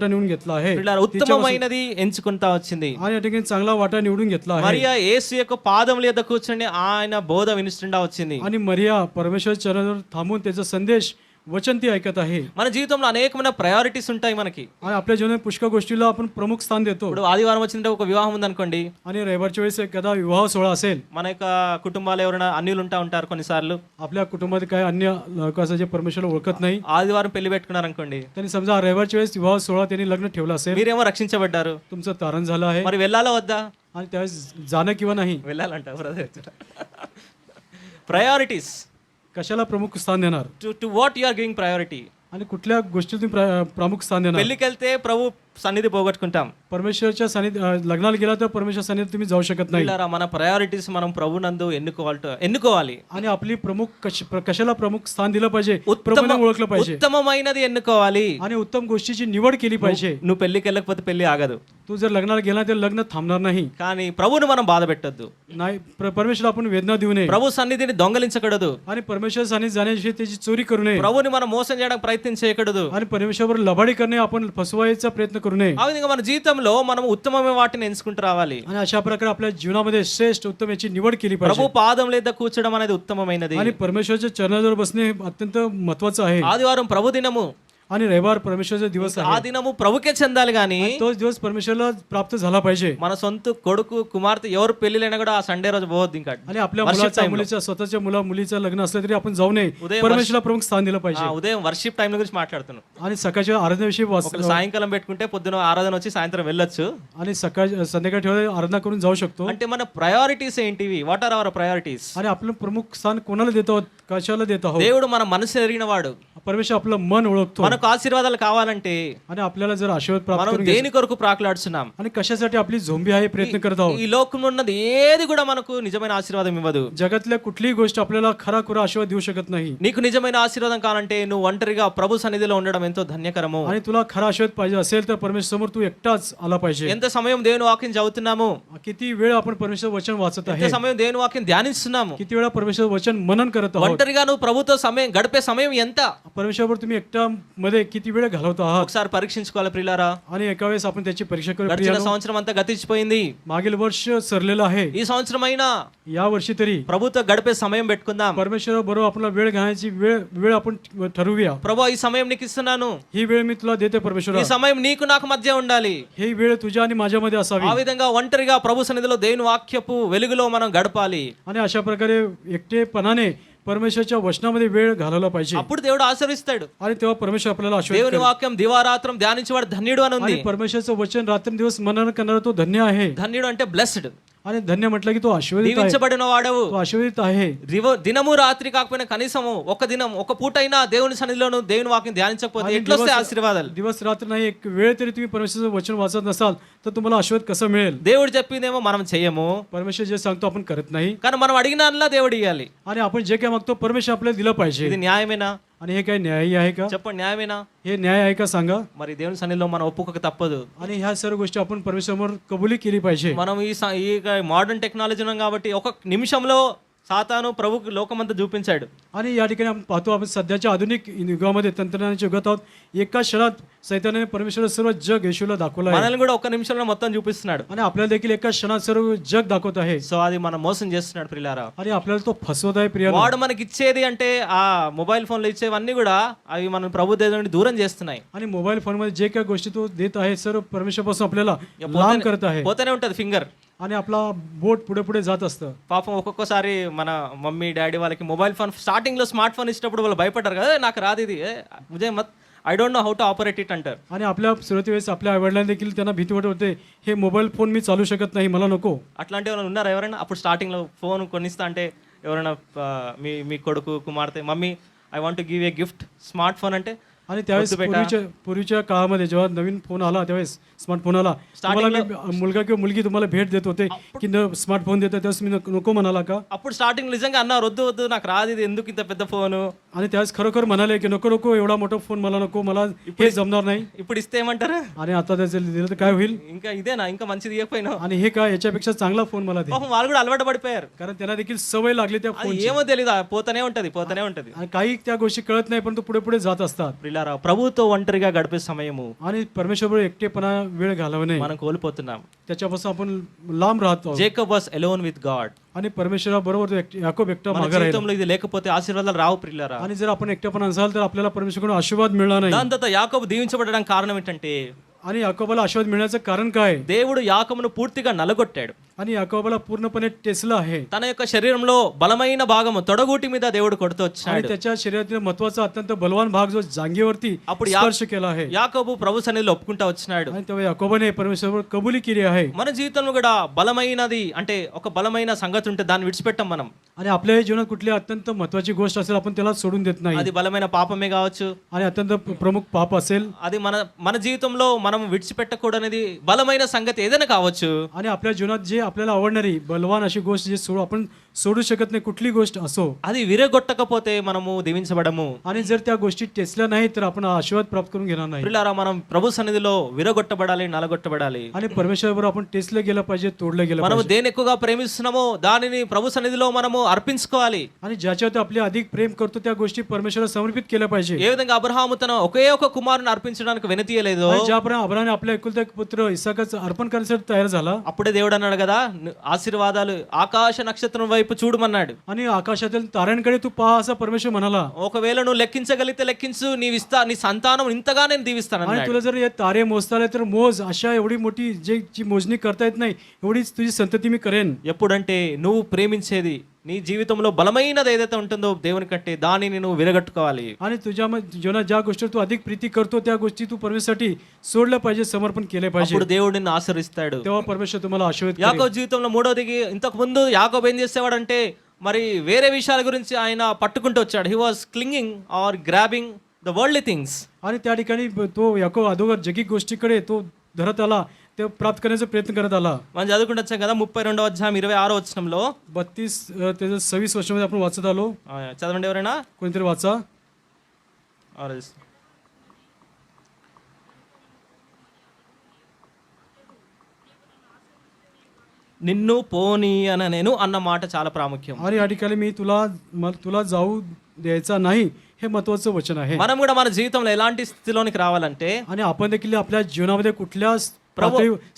निवडून घेतला आहे. ఉత్తమమైనది ఎంచుకుంటా వచ్చింది. आणि या ठिकाणी चांगला वाटा निवडून घेतला आहे. మరియా యేసు యొక్క పాదముల యొద్ద కూర్చుని ఆయన బోధ వినిస్తుండా వచ్చింది. आणि मरिया परमेश्वर चरणावर थांबून त्याचा संदेश वचन ती ऐकत आहे. మన జీవితంలో అనేకమైన ప్రయారిటీస్ ఉంటాయి మనకి. आणि आपल्या जीवनात पुष्कळ गोष्टीला आपण प्रमुख स्थान देतो. ఇప్పుడు ఆదివారం వచ్చిందంటే ఒక వివాహం ఉందనుకోండి, आणि रविवारच्या वेळेस एखादा विवाह सोहळा असेल, మన యొక్క కుటుంబాలు ఎవరైనా అన్యులు ఉంటారు కొన్నిసార్లు. आपल्या कुटुंबात काय अन्य लोक असं जे परमेश्वरला ओळखत नाही, ఆదివారం పెళ్లి పెట్టుకున్నారు అనుకోండి, त्यांनी समजा रविवारच्या वेळेस विवाह सोहळा त्यांनी लग्न ठेवलं असेल, మీరేమో రక్షించబడ్డారు, तुमचं तारण झालं आहे, మరి వెళ్ళాలా వద్దా? आणि त्यावेळेस जाणं किंवा नाही, వెళ్ళాలంట బ్రదర్. ప్రయారిటీస్, कशाला प्रमुख स्थान देणार to what you are giving priority. आणि कुठल्या गोष्टीला तुम्ही प्रमुख स्थान देणार. పెళ్లికి వెళ్తే ప్రభు సన్నిధి పోగొట్టుకుంటాం. परमेश्वरच्या लग्नाला गेला तर परमेश्वर सन्निधी तुम्ही जाऊ शकत नाही. మన ప్రయారిటీస్ మనం ప్రభునందు ఎన్నుకోవాలి. आणि आपली प्रमुख कशाला प्रमुख स्थान दिलं पाहिजे, प्रभूने ओळखलं पाहिजे, ఉత్తమమైనది ఎన్నుకోవాలి. आणि उत्तम गोष्टीची निवड केली पाहिजे. నువ్వు పెళ్లికి వెళ్ళకపోతే పెళ్లి ఆగదు. तू जर लग्नाला गेला तर लग्न थांबणार नाही. కానీ ప్రభువును మనం బాధ పెట్టొద్దు. नाही, परमेश्वर आपण वेदना देऊ नये. ప్రభు సన్నిధిని దొంగలించకూడదు. आणि परमेश्वर सन्निधी जाण्याची त्याची चोरी करू नये. ప్రభువుని మనం మోసం చేయడానికి ప్రయత్నం చేయకూడదు. आणि परमेश्वरावर लबाडी करणे, आपण फसवायचा प्रयत्न करू नये. ఆ విధంగా మన జీవితంలో మనం ఉత్తమమైన వాటిని ఎంచుకుంటూ రావాలి. आणि अशा प्रकारे आपल्या जीवनामध्ये श्रेष्ठ उत्तम याची निवड केली पाहिजे. ప్రభు పాదం లేదా కూర్చోడం అనేది ఉత్తమమైనది. आणि परमेश्वराच्या चरणाजवळ बसणे अत्यंत महत्वाचं आहे. ఆదివారం ప్రభు దినము, आणि रविवार परमेश्वराचा दिवस ఆ आहे. దినము ప్రభుకే చెందాలి గాని तोच दिवस परमेश्वराला प्राप्त झाला पाहिजे. మన సొంత కొడుకు కుమార్తె ఎవరు పెళ్లిలైనా కూడా ఆ సండే రోజు పోవద్దు. ఇంకా आणि आपल्या मुलीच्या स्वतःच्या मुलीचं लग्न असलं तरी आपण जाऊ नये. परमेश्वराला प्रमुख स्थान दिलं पाहिजे. ఉదయం వర్షిప్ టైం గురించి మాట్లాడుతున్నాను. आणि सकाळच्या आराधनेविषयी సాయంకాలం పెట్టుకుంటే పొద్దున ఆరాధన వచ్చి సాయంత్రం వెళ్ళొచ్చు. आणि संध्याकाळी ठेवून आराधना करून जाऊ शकतो. అంటే మన ప్రయారిటీస్ ఏంటివి? What are our priorities? आणि आपलं प्रमुख स्थान कोणाला देत आहोत, कशाला देत आहोत? దేవుడు మన మనసు ఎరిగిన వాడు. परमेश्वर आपलं मन ओळखतो. మనకు ఆశీర్వాదాలు కావాలంటే आणि आपल्याला जर आशीर्वाद प्राप्त మనం దేని కొరకు ప్రాకులాడుతున్నాం? आणि कशासाठी आपली झोंबी आहे प्रयत्न करत आहोत? ఈ లోకంలో ఉన్నది ఏది కూడా మనకు నిజమైన ఆశీర్వాదం ఇవ్వదు. जगातल्या कुठलीही गोष्ट आपल्याला खरा खुरा आशीर्वाद देऊ शकत नाही. నీకు నిజమైన ఆశీర్వాదం కావాలంటే నువ్వు ఒంటరిగా ప్రభు సన్నిధిలో ఉండడం ఎంతో ధన్యకరము. आणि तुला खरा आशीर्वाद पाहिजे असेल तर परमेश्वर समोर तू एकटाच आला पाहिजे. ఎంత సమయం దేవుని వాక్యం చదువుతున్నాము? किती वेळ आपण परमेश्वर वचन वाचत ఎంత आहे, సమయం దేవుని వాక్యం ధ్యానిస్తున్నాము? किती वेळा परमेश्वर वचन मनन करत आहोत. ఒంటరిగా నువ్వు ప్రభుతో సమయం గడిపే సమయం ఎంత? परमेश्वर तुम्ही एकटा मध्ये किती वेळ घालवत आहात? ఒకసారి పరీక్షించుకోవాలి ప్రియులారా. आणि एका वेळेस आपण त्याची परीक्षा करू. గడిచిన సంవత్సరం అంతా గతించిపోయింది. मागील वर्ष सरलेलं आहे. ఈ సంవత్సరం అయినా या वर्षी तरी ప్రభుతో గడిపే సమయం పెట్టుకుందాం. परमेश्वर बरोबर आपला वेळ घालण्याची वेळ आपण ठरवूया. ప్రభు ఈ సమయం నీకు ఇస్తున్నాను. ही वेळ मी तुला देते परमेश्वर. ఈ సమయం నీకు నాకు మధ్య ఉండాలి. ही वेळ तुझ्या आणि माझ्यामध्ये असावी. ఆ విధంగా ఒంటరిగా ప్రభు సన్నిధిలో దేవుని వాక్యపు వెలుగులో మనం గడపాలి. आणि अशा प्रकारे एकटेपणाने परमेश्वरच्या वचनामध्ये वेळ घालवला पाहिजे. అప్పుడు దేవుడు ఆశీర్వదిస్తాడు. आणि तेव्हा परमेश्वर आपल्याला आशीर्वाद దేవుని వాక్యం దివారాత్రం ధ్యానించేవాడు ధన్యుడు అని ఉంది. आणि परमेश्वरचं वचन रात्रंदिवस मनन करणारा तो धन्य आहे. ధన్యుడు అంటే బ్లెస్డ్. आणि धन्य म्हटलं की तो आशीर्वादित आहे. దీవించబడిన వాడవు. तो आशीर्वादित आहे. దినము రాత్రి కాకపోయినా కనీసము ఒక దినం ఒక పూట అయినా దేవుని సన్నిధిలోను దేవుని వాక్యం ధ్యానించకపోతే ఎట్లొస్తాయి ఆశీర్వాదాలు? दिवस रात्र नाही, एक वेळ तरी तुम्ही परमेश्वराचं वचन वाचत नसाल तर तुम्हाला आशीर्वाद कसं मिळेल? దేవుడు చెప్పిందేమో మనం చెయ్యము. परमेश्वर जे सांगतो आपण करत नाही. కానీ మనం అడిగినలా దేవుడు ఇవ్వాలి. आणि आपण जे काय मागतो परमेश्वर आपल्याला दिलं पाहिजे. ఇది న్యాయమేనా? आणि हे काय न्यायी आहे का? చెప్పండి, న్యాయమేనా? हे न्याय आहे का सांगा. మరి దేవుని సన్నిధిలో మనం ఒప్పుకోక తప్పదు. आणि ह्या सर्व गोष्टी आपण परमेश्वरावर कबुली केली पाहिजे. మనం ఈ మోడర్న్ టెక్నాలజీ ఉన్నాం కాబట్టి ఒక నిమిషంలో సాతాను ప్రభుకు లోకమంతా చూపించాడు. आणि या ठिकाणी आपण पाहतो, आपण सध्याच्या आधुनिक युगामध्ये तंत्रज्ञानाच्या युगात आहोत. एका क्षणात सैतानाने परमेश्वर सर्व जग येशूला दाखवलं आहे. మనల్ని కూడా ఒక నిమిషంలో మొత్తం చూపిస్తున్నాడు. आणि आपल्याला देखील एका क्षणात सर्व जग दाखवत आहे. సో అది మనం మోసం చేస్తున్నాడు ప్రియులారా. आणि आपल्याला तो फसवत आहे प्रिय. వాడు మనకి ఇచ్చేది అంటే ఆ మొబైల్ ఫోన్ లో ఇచ్చేవన్నీ కూడా అవి మనం ప్రభు దగ్గర నుండి దూరం చేస్తున్నాయి. आणि मोबाईल फोन मध्ये जे काही गोष्टी तो देत आहे सर्व परमेश्वरापासून आपल्याला लांब करत आहे. పోతూనే ఉంటది ఫింగర్. आणि आपला बोट पुढे पुढे जात असतं. పాపం ఒక్కొక్కసారి మన మమ్మీ డాడీ వాళ్ళకి మొబైల్ ఫోన్ స్టార్టింగ్ లో స్మార్ట్ ఫోన్ ఇచ్చినప్పుడు వాళ్ళు భయపడ్డారు కదా, నాకు రాదు ఇది ముజే మత్ I don't know how to operate it అంటారు. आणि आपल्या सुरुवाती वेळेस आपल्या आईवडिलांना देखील त्यांना भीती वाटत होते, हे मोबाईल फोन मी चालू शकत नाही, मला नको. అట్లాంటి వాళ్ళు ఉన్నారా ఎవరైనా? అప్పుడు స్టార్టింగ్లో ఫోన్ కొనిస్తా అంటే ఎవరైనా మీ కొడుకు కుమార్తె, mummy I want to give a gift smart phone అంటే, आणि त्यावेळेस पूर्वीच्या काळामध्ये जेव्हा नवीन फोन आला त्यावेळेस स्मार्टफोन आला, तुम्हाला मी मुलगा किंवा मुलगी तुम्हाला भेट देत होते की स्मार्टफोन देतात, त्यावेळेस मी नको म्हणाला का? అప్పుడు స్టార్టింగ్ నిజంగా అన్నారు, వద్దు వద్దు నాకు రాదు ఇది, ఎందుకు ఇంత పెద్ద ఫోను. आणि त्यावेळेस खरोखर म्हणाले की नको नको एवढा मोठा फोन मला नको, मला हे जमणार नाही. ఇప్పుడు ఇస్తే ఏమంటారు? आणि आता त्याचं दिलं तर काय होईल? ఇంకా ఇదేనా, ఇంకా మంచిది ఇవ్వకపోయినా. आणि हे काय, याच्यापेक्षा चांगला फोन मला दे. పాపం వాళ్ళు కూడా అలవాటు పడిపోయారు, कारण त्यांना देखील सवय लागली त्या అది ఏమో తెలీదు, పోతూనే ఉంటది పోతూనే ఉంటది. आणि काही त्या गोष्टी कळत नाही, परंतु पुढे पुढे जात असतात. ప్రియులారా, ప్రభువుతో ఒంటరిగా గడిపే సమయము आणि परमेश्వराबरोबर एकटेपणा वेळ घालवणे మనం కోల్పోతున్నాం. त्याच्यापासून आपण लांब राहतो. Jacob was alone with God. आणि परमेश्वराबरोबर याकोब एकटा మన मागे राहिला. జీవితంలో ఇది లేకపోతే ఆశీర్వాదాలు రావు ప్రియులారా. आणि जर आपण एकटेपणा असाल तर आपल्याला परमेश्वराकडून आशीर्वाद मिळणार नाही. దాని తర్వాత యాకోబు దీవించబడడానికి కారణం ఏంటంటే, आणि याकोबाला आशीर्वाद मिळण्याचं कारण काय? దేవుడు యాకోబును పూర్తిగా నలగొట్టాడు. आणि याकोबाला पूर्णपणे टेसला आहे. తన యొక్క శరీరంలో బలమైన భాగము తొడగూటి మీద దేవుడు కొడుతూ आणि వచ్చాడు. त्याच्या शरीरातील महत्वाचा अत्यंत बलवान भाग जो जांघेवरती అప్పుడు स्पर्श केला आहे. యాకోబు ప్రభు సన్నిధిలో ఒప్పుకుంటా వచ్చినాడు. आणि तेव्हा याकोबाने परमेश्वरावर कबुली केली आहे. మన జీవితంలో కూడా బలమైనది అంటే ఒక బలమైన సంగతి ఉంటే దాన్ని విడిచిపెట్టాం మనం. आणि आपल्या जीवनात कुठली अत्यंत महत्वाची गोष्ट असेल आपण त्याला सोडून देत नाही. అది బలమైన పాపమే కావచ్చు, आणि अत्यंत प्रमुख पाप असेल, అది మన జీవితంలో మనం విడిచిపెట్టకూడనిది బలమైన సంగతి ఏదైనా కావచ్చు. आणि आपल्या जीवनात जे आपल्याला आवडणारी बलवान अशी गोष्ट जे आपण सोडू शकत नाही कुठली गोष्ट असो, అది విరగొట్టకపోతే మనము దీవించబడము. आणि जर त्या गोष्टी टेसल्या नाही तर आपण आशीर्वाद प्राप्त करून घेणार नाही. ప్రియులారా, మనం ప్రభు సన్నిధిలో విరగొట్టబడాలి, నలగొట్టబడాలి. आणि परमेश्वराबरोबर आपण टेसलं गेलं पाहिजे, तोडलं गेलं మనము पाहिजे. దేని ఎక్కువగా ప్రేమిస్తున్నామో దానిని ప్రభు సన్నిధిలో మనము అర్పించుకోవాలి. आणि ज्याच्यावर आपले अधिक प्रेम करतो त्या गोष्टी परमेश्वराला समर्पित केल्या पाहिजे. ఏ విధంగా అబ్రహాము తన ఒకే ఒక కుమారుని అర్పించడానికి వెనతీయలేదో, आणि ज्याप्रमाणे अब्राहाने आपल्या एकुलता एक पुत्र इसाकाचं अर्पण करण्यासाठी तयार झाला, అప్పుడే దేవుడు అన్నాడు కదా, ఆశీర్వాదాలు ఆకాశ నక్షత్రం వైపు చూడమన్నాడు. आणि आकाशातील ताऱ्यांकडे तू पहा असा परमेश्वर म्हणाला. ఒకవేళ నువ్వు లెక్కించగలిగితే లెక్కించు, నీ సంతానం ఇంతగా నేను దీవిస్తాను आणि అన్నాడు. तुला जर हे तारे मोजता आले तर मोज, अशा एवढी मोठी जी मोजणी करता येत नाही एवढीच तुझी संतती मी करेन. ఎప్పుడంటే నువ్వు ప్రేమించేది నీ జీవితంలో బలమైనది ఏదైతే ఉంటుందో దేవుని కంటే దానిని నువ్వు విరగట్టుకోవాలి. आणि तुझ्या जीवनात ज्या गोष्टीवर तू अधिक प्रीती करतो त्या गोष्टी तू परमेश्वरासाठी सोडल्या पाहिजे, समर्पण केले पाहिजे. అప్పుడు దేవుడు నిన్ను ఆశీర్వదిస్తాడు. तेव्हा परमेश्वर तुम्हाला आशीर्वाद करेल. యాకోబు జీవితంలో మూడోది, ఇంతకు ముందు యాకోబు ఏం చేసేవాడంటే మరి వేరే విషయాల గురించి ఆయన పట్టుకుంటూ వచ్చాడు. He was clinging or grabbing the worldly things. आणि त्या ठिकाणी तो याकोब अगोदर जगिक गोष्टीकडे तो धरत आला, ते प्राप्त करण्याचा प्रयत्न करत आला. మనం చదువుకుంటూ వచ్చాం కదా 32వ అధ్యాయం 26వ వచనంలో. 32 त्याचं 26 वर्षामध्ये आपण वाचत आलो. చదవండి ఎవరైనా, कोणीतरी वाचा. నిన్ను పోనీ అన నేను అన్న మాట చాలా ప్రాముఖ్యం. आणि या ठिकाणी मी तुला जाऊ द्यायचा नाही हे महत्वाचं वचन आहे. మనం కూడా మన జీవితంలో ఎలాంటి స్థితిలోనికి రావాలంటే, आणि आपण देखील आपल्या जीवनामध्ये कुठल्या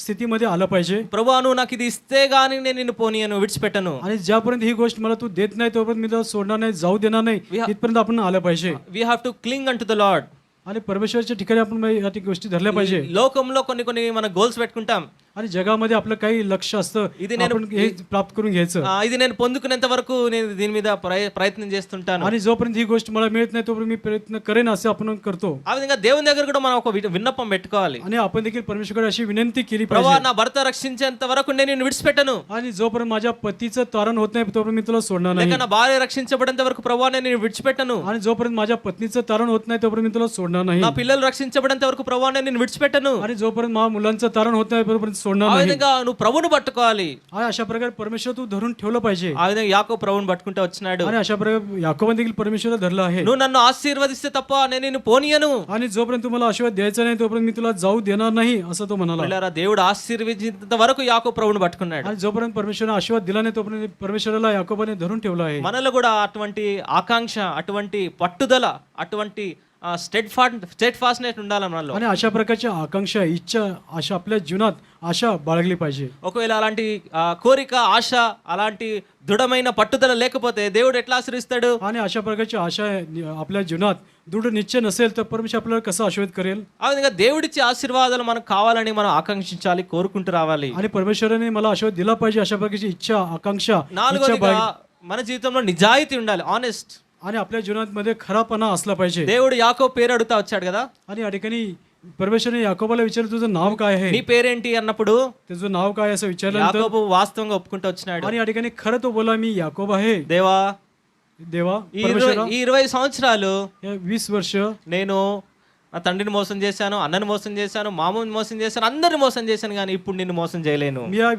स्थितीमध्ये आलं पाहिजे. ప్రభువా నువ్వు నాకు ఇది ఇస్తే గానీ నేను నిన్ను పోనీయను, విడిచిపెట్టను. आणि ज्यापर्यंत ही गोष्ट मला तू देत नाही तोपर्यंत मी तुला सोडणार नाही, जाऊ देणार नाही, इथपर्यंत आपण आलं पाहिजे. We have to క్లింగ్ unto the lord. आणि परमेश्वराच्या ठिकाणी आपण या गोष्टी धरल्या पाहिजे. లోకంలో కొన్ని మన గోల్స్ పెట్టుకుంటాం. आणि जगामध्ये आपलं काही लक्ष असतं, आपण हे प्राप्त करून घ्यायचं. ఇది నేను పొందుకునేంత వరకు నేను దీని మీద ప్రయత్నం చేస్తుంటాను. आणि जोपर्यंत ही गोष्ट मला मिळत नाही तोपर्यंत मी प्रयत्न करेन असे आपण करतो. ఆ విధంగా దేవుని దగ్గర కూడా మనం ఒక విన్నపం పెట్టుకోవాలి. आणि आपण देखील परमेश्वराकडे अशी विनंती केली ప్రభువా पाहिजे. నా భర్త రక్షించేంత వరకు నేను నిన్ను విడిచిపెట్టను. आणि जोपर्यंत माझ्या पतीचं तारण होत नाही तोपर्यंत मी तुला सोडणार नाही. లేక నా భార్య రక్షించబడేంత వరకు ప్రభువా నేను నిన్ను విడిచిపెట్టను. आणि जोपर्यंत माझ्या पत्नीचं तारण होत नाही तोपर्यंत मी तुला सोडणार नाही. నా పిల్లలు రక్షించబడేంత వరకు ప్రభువా నేను నిన్ను విడిచిపెట్టను. आणि जोपर्यंत माझ्या मुलांचं तारण होत नाही तोपर्यंत सोडणार ఆ नाही. విధంగా నువ్వు ప్రభువును పట్టుకోవాలి. आणि अशा प्रकारे परमेश्वर तू धरून ठेवलं पाहिजे. ఆ విధంగా యాకోబు ప్రభువును పట్టుకుంటూ వచ్చినాడు. आणि अशा प्रकारे याकोबाने देखील परमेश्वराला धरलं आहे. నువ్వు నన్ను ఆశీర్వదిస్తే తప్ప నేను నిన్ను పోనీయను. आणि जोपर्यंत तुम्हाला आशीर्वाद द्यायचा नाही तोपर्यंत मी तुला जाऊ देणार नाही असं तो म्हणाला. పిల్లరా, దేవుడు ఆశీర్వదించేంత వరకు యాకోబు ప్రభువును పట్టుకున్నాడు. आणि जोपर्यंत परमेश्वराने आशीर्वाद दिला नाही तोपर्यंत परमेश्वराला याकोबाने धरून ठेवलं आहे. మనలో కూడా అటువంటి ఆకాంక్ష, అటువంటి పట్టుదల, అటువంటి స్టెడ్ఫాస్ట్నెస్ ఉండాలి మనలో. आणि अशा प्रकारची आकांक्षा, इच्छा, आशा आपल्या जीवनात आशा बाळगली पाहिजे. ఒకవేళ అలాంటి కోరిక, ఆశ, అలాంటి దృఢమైన పట్టుదల లేకపోతే దేవుడు ఎట్లా ఆశీర్వదిస్తాడు? आणि अशा प्रकारची आशा आपल्या जीवनात दृढ निश्चय नसेल तर परमेश्वर आपल्याला कसं आशीर्वाद करेल? ఆ విధంగా దేవుడిచ్చే ఆశీర్వాదాలు మనకు కావాలని మనం ఆకాంక్షించాలి, కోరుకుంటూ రావాలి. आणि परमेश्वराने मला आशीर्वाद दिला पाहिजे अशा प्रकारची इच्छा, आकांक्षा. నాలుగోదిగా మన జీవితంలో నిజాయితీ ఉండాలి, ఆనెస్ట్. आणि आपल्या जीवनामध्ये खरापणा असला पाहिजे. దేవుడు యాకోబు పేరు అడుగుతా వచ్చాడు కదా, आणि या ठिकाणी परमेश्वरने याकोबाला विचारलं तुझं नाव काय आहे, నీ పేరేంటి అన్నప్పుడు तुझं नाव काय असं विचारल्यानंतर యాకోబు వాస్తవంగా ఒప్పుకుంటూ వచ్చినాడు, आणि या ठिकाणी खरं तो बोला मी याकोब आहे. దేవా देवा ఈ 20 సంవత్సరాలు 20 वर्ष నేను నా తండ్రిని మోసం చేశాను, అన్నని మోసం చేశాను, మామని మోసం చేశాను, అందరిని మోసం చేశాను, కానీ ఇప్పుడు నిన్ను మోసం చేయలేను. मी या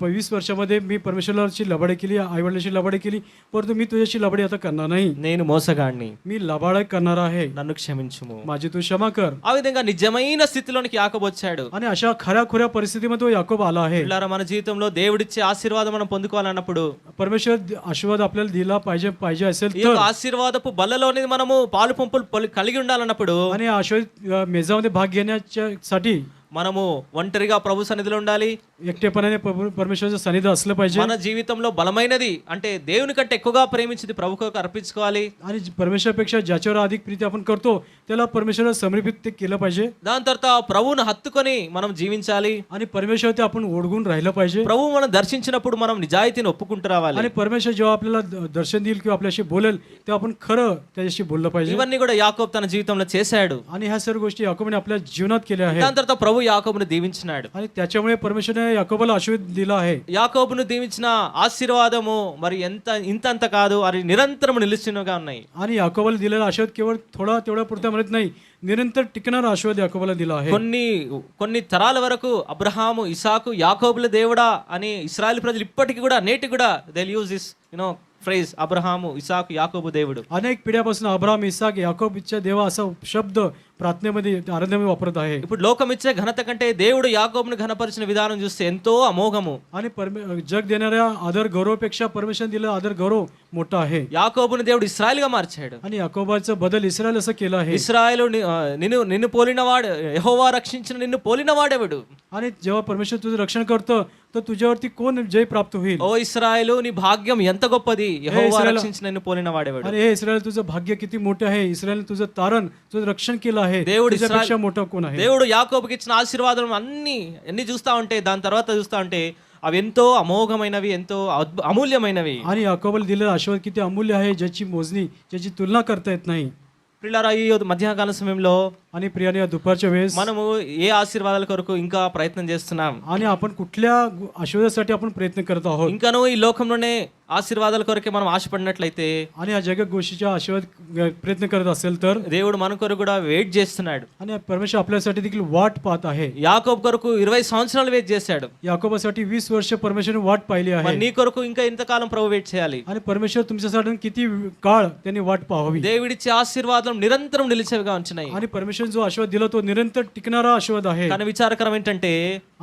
20 वर्षामध्ये मी परमेश्वराची लबाडी केली, आईवडिलांची लबाडी केली, परंतु मी तुझ्याशी लबाडी आता करणार नाही. నేను మోసగాడిని, मी लबाड करणार आहे, నన్ను క్షమించుము. माझी तू क्षमा कर. ఆ విధంగా నిజమైన స్థితిలోనికి యాకోబు వచ్చాడు. आणि अशा खऱ्या खुऱ्या परिस्थितीमध्ये तो याकोब आला आहे. పిల్లారా, మన జీవితంలో దేవుడిచ్చే ఆశీర్వాదం మనం పొందుకోవాలన్నప్పుడు परमेश्वर आशीर्वाद आपल्याला दिला पाहिजे असेल ఈ तर, యొక్క ఆశీర్వాదపు బల్లలోని మనము పాలు పంపులు కలిగి ఉండాలన్నప్పుడు आणि आशीर्वाद मेजामध्ये भाग घेण्यासाठी మనము ఒంటరిగా ప్రభు సన్నిధిలో ఉండాలి. एकटेपणाने परमेश्वराचं सानिध्य असलं पाहिजे. మన జీవితంలో బలమైనది అంటే దేవుని కంటే ఎక్కువగా ప్రేమించింది ప్రభుకు అర్పించుకోవాలి. आणि परमेश्वरापेक्षा ज्याच्यावर अधिक प्रीती आपण करतो त्याला परमेश्वराला समर्पित ते केलं पाहिजे. దాని తర్వాత ప్రభువును హత్తుకొని మనం జీవించాలి. आणि परमेश्वर ते आपण ओढगून राहिलं पाहिजे. ప్రభు మనం దర్శించినప్పుడు మనం నిజాయితీని ఒప్పుకుంటూ రావాలి. आणि परमेश्वर जेव्हा आपल्याला दर्शन देईल किंवा आपल्याशी बोलेल तेव्हा आपण खरं त्याच्याशी बोललं पाहिजे. ఇవన్నీ కూడా యాకోబు తన జీవితంలో చేశాడు. आणि ह्या सर्व गोष्टी याकोबाने आपल्या जीवनात केल्या आहेत. దాని తర్వాత ప్రభు యాకోబును దీవించినాడు. आणि त्याच्यामुळे परमेश्वराने याकोबाला आशीर्वाद दिला आहे. యాకోబును దీవించిన ఆశీర్వాదము మరి ఇంతంత కాదు, అది నిరంతరం నిలిచినగా ఉన్నాయి. आणि याकोबाला दिलेला आशीर्वाद केवळ थोडा तेवढा पुरता म्हणत नाही, निरंतर टिकणारा आशीर्वाद याकोबाला दिला आहे. కొన్ని తరాల వరకు అబ్రహాము, ఇసాకు, యాకోబుల దేవుడా అని ఇశ్రాయేలు ప్రజలు ఇప్పటికీ కూడా నేటి కూడా they use this phrase, Abraham, ఇసాకు, యాకోబు దేవుడు. अनेक पिढ्यापासून अब्राहम, इसाक, याकोबच्या देवा असा शब्द प्रार्थनेमध्ये आराधनेमध्ये वापरत आहे. ఇప్పుడు లోకం ఇచ్చే ఘనత కంటే దేవుడు యాకోబును ఘనపరిచిన విధానం చూస్తే ఎంతో అమోఘము. आणि जग देणाऱ्या आदर गौरवपेक्षा परमेश्वर दिलेला आदर गौरव मोठा आहे. యాకోబును దేవుడు ఇశ్రాయేల్ గా మార్చాడు. आणि याकोबाचं बदल इस्रायल असं केलं आहे. ఇశ్రాయేలు నిన్ను పోలినవాడు, యెహోవా రక్షించిన నిన్ను పోలినవాడెవడు? आणि जेव्हा परमेश्वर तुझं रक्षण करतं तर तुझ्यावरती कोण जय प्राप्त होईल. ఓ ఇశ్రాయేలు, నీ భాగ్యం ఎంత గొప్పది, యెహోవా రక్షించిన నిన్ను పోలినవాడెవడు? आणि हे इस्रायल तुझं भाग्य किती मोठे आहे, इस्रायल तुझं तारण तुझं रक्षण केलं आहे, దేవుడు तुझ्यापेक्षा मोठा कोण आहे. దేవుడు యాకోబుకి ఇచ్చిన ఆశీర్వాదాలు అన్ని చూస్తా ఉంటే, దాని తర్వాత చూస్తా ఉంటే అవి ఎంతో అమోఘమైనవి, ఎంతో అమూల్యమైనవి. आणि याकोबाला दिलेला आशीर्वाद किती अमूल्य आहे, ज्याची मोजणी ज्याची तुलना करता येत नाही. ప్రియులారా, ఈ మధ్యాహ్న సమయంలో आणि प्रियाने दुपारच्या वेळेस మనము ఏ ఆశీర్వాదాల కొరకు ఇంకా ప్రయత్నం చేస్తున్నాం? आणि आपण कुठल्या आशीर्वादासाठी आपण प्रयत्न करत आहोत. ఇంకాను ఈ లోకంలోనే ఆశీర్వాదాల కొరకే మనం ఆశపడినట్లయితే, आणि या जगत गोष्टीच्या आशीर्वाद प्रयत्न करत असेल तर దేవుడు మన కొరకు కూడా వెయిట్ చేస్తున్నాడు. आणि परमेश्वर आपल्यासाठी देखील वाट पाहत आहे. యాకోబు కొరకు 20 సంవత్సరాలు వెయిట్ చేశాడు. याकोबासाठी 20 वर्ष परमेश्वरने वाट पाहिली आहे. మరి నీ కొరకు ఇంకా ఇంతకాలం ప్రభు వెయిట్ చేయాలి. आणि परमेश्वर तुमच्यासाठी किती काळ त्यांनी वाट पाहावी. దేవుడిచ్చే ఆశీర్వాదం నిరంతరం నిలిచేవిగా ఉంటున్నాయి. आणि परमेश्वर जो आशीर्वाद दिला तो निरंतर टिकणारा आशीर्वाद आहे. కానీ విచారకరం ఏంటంటే,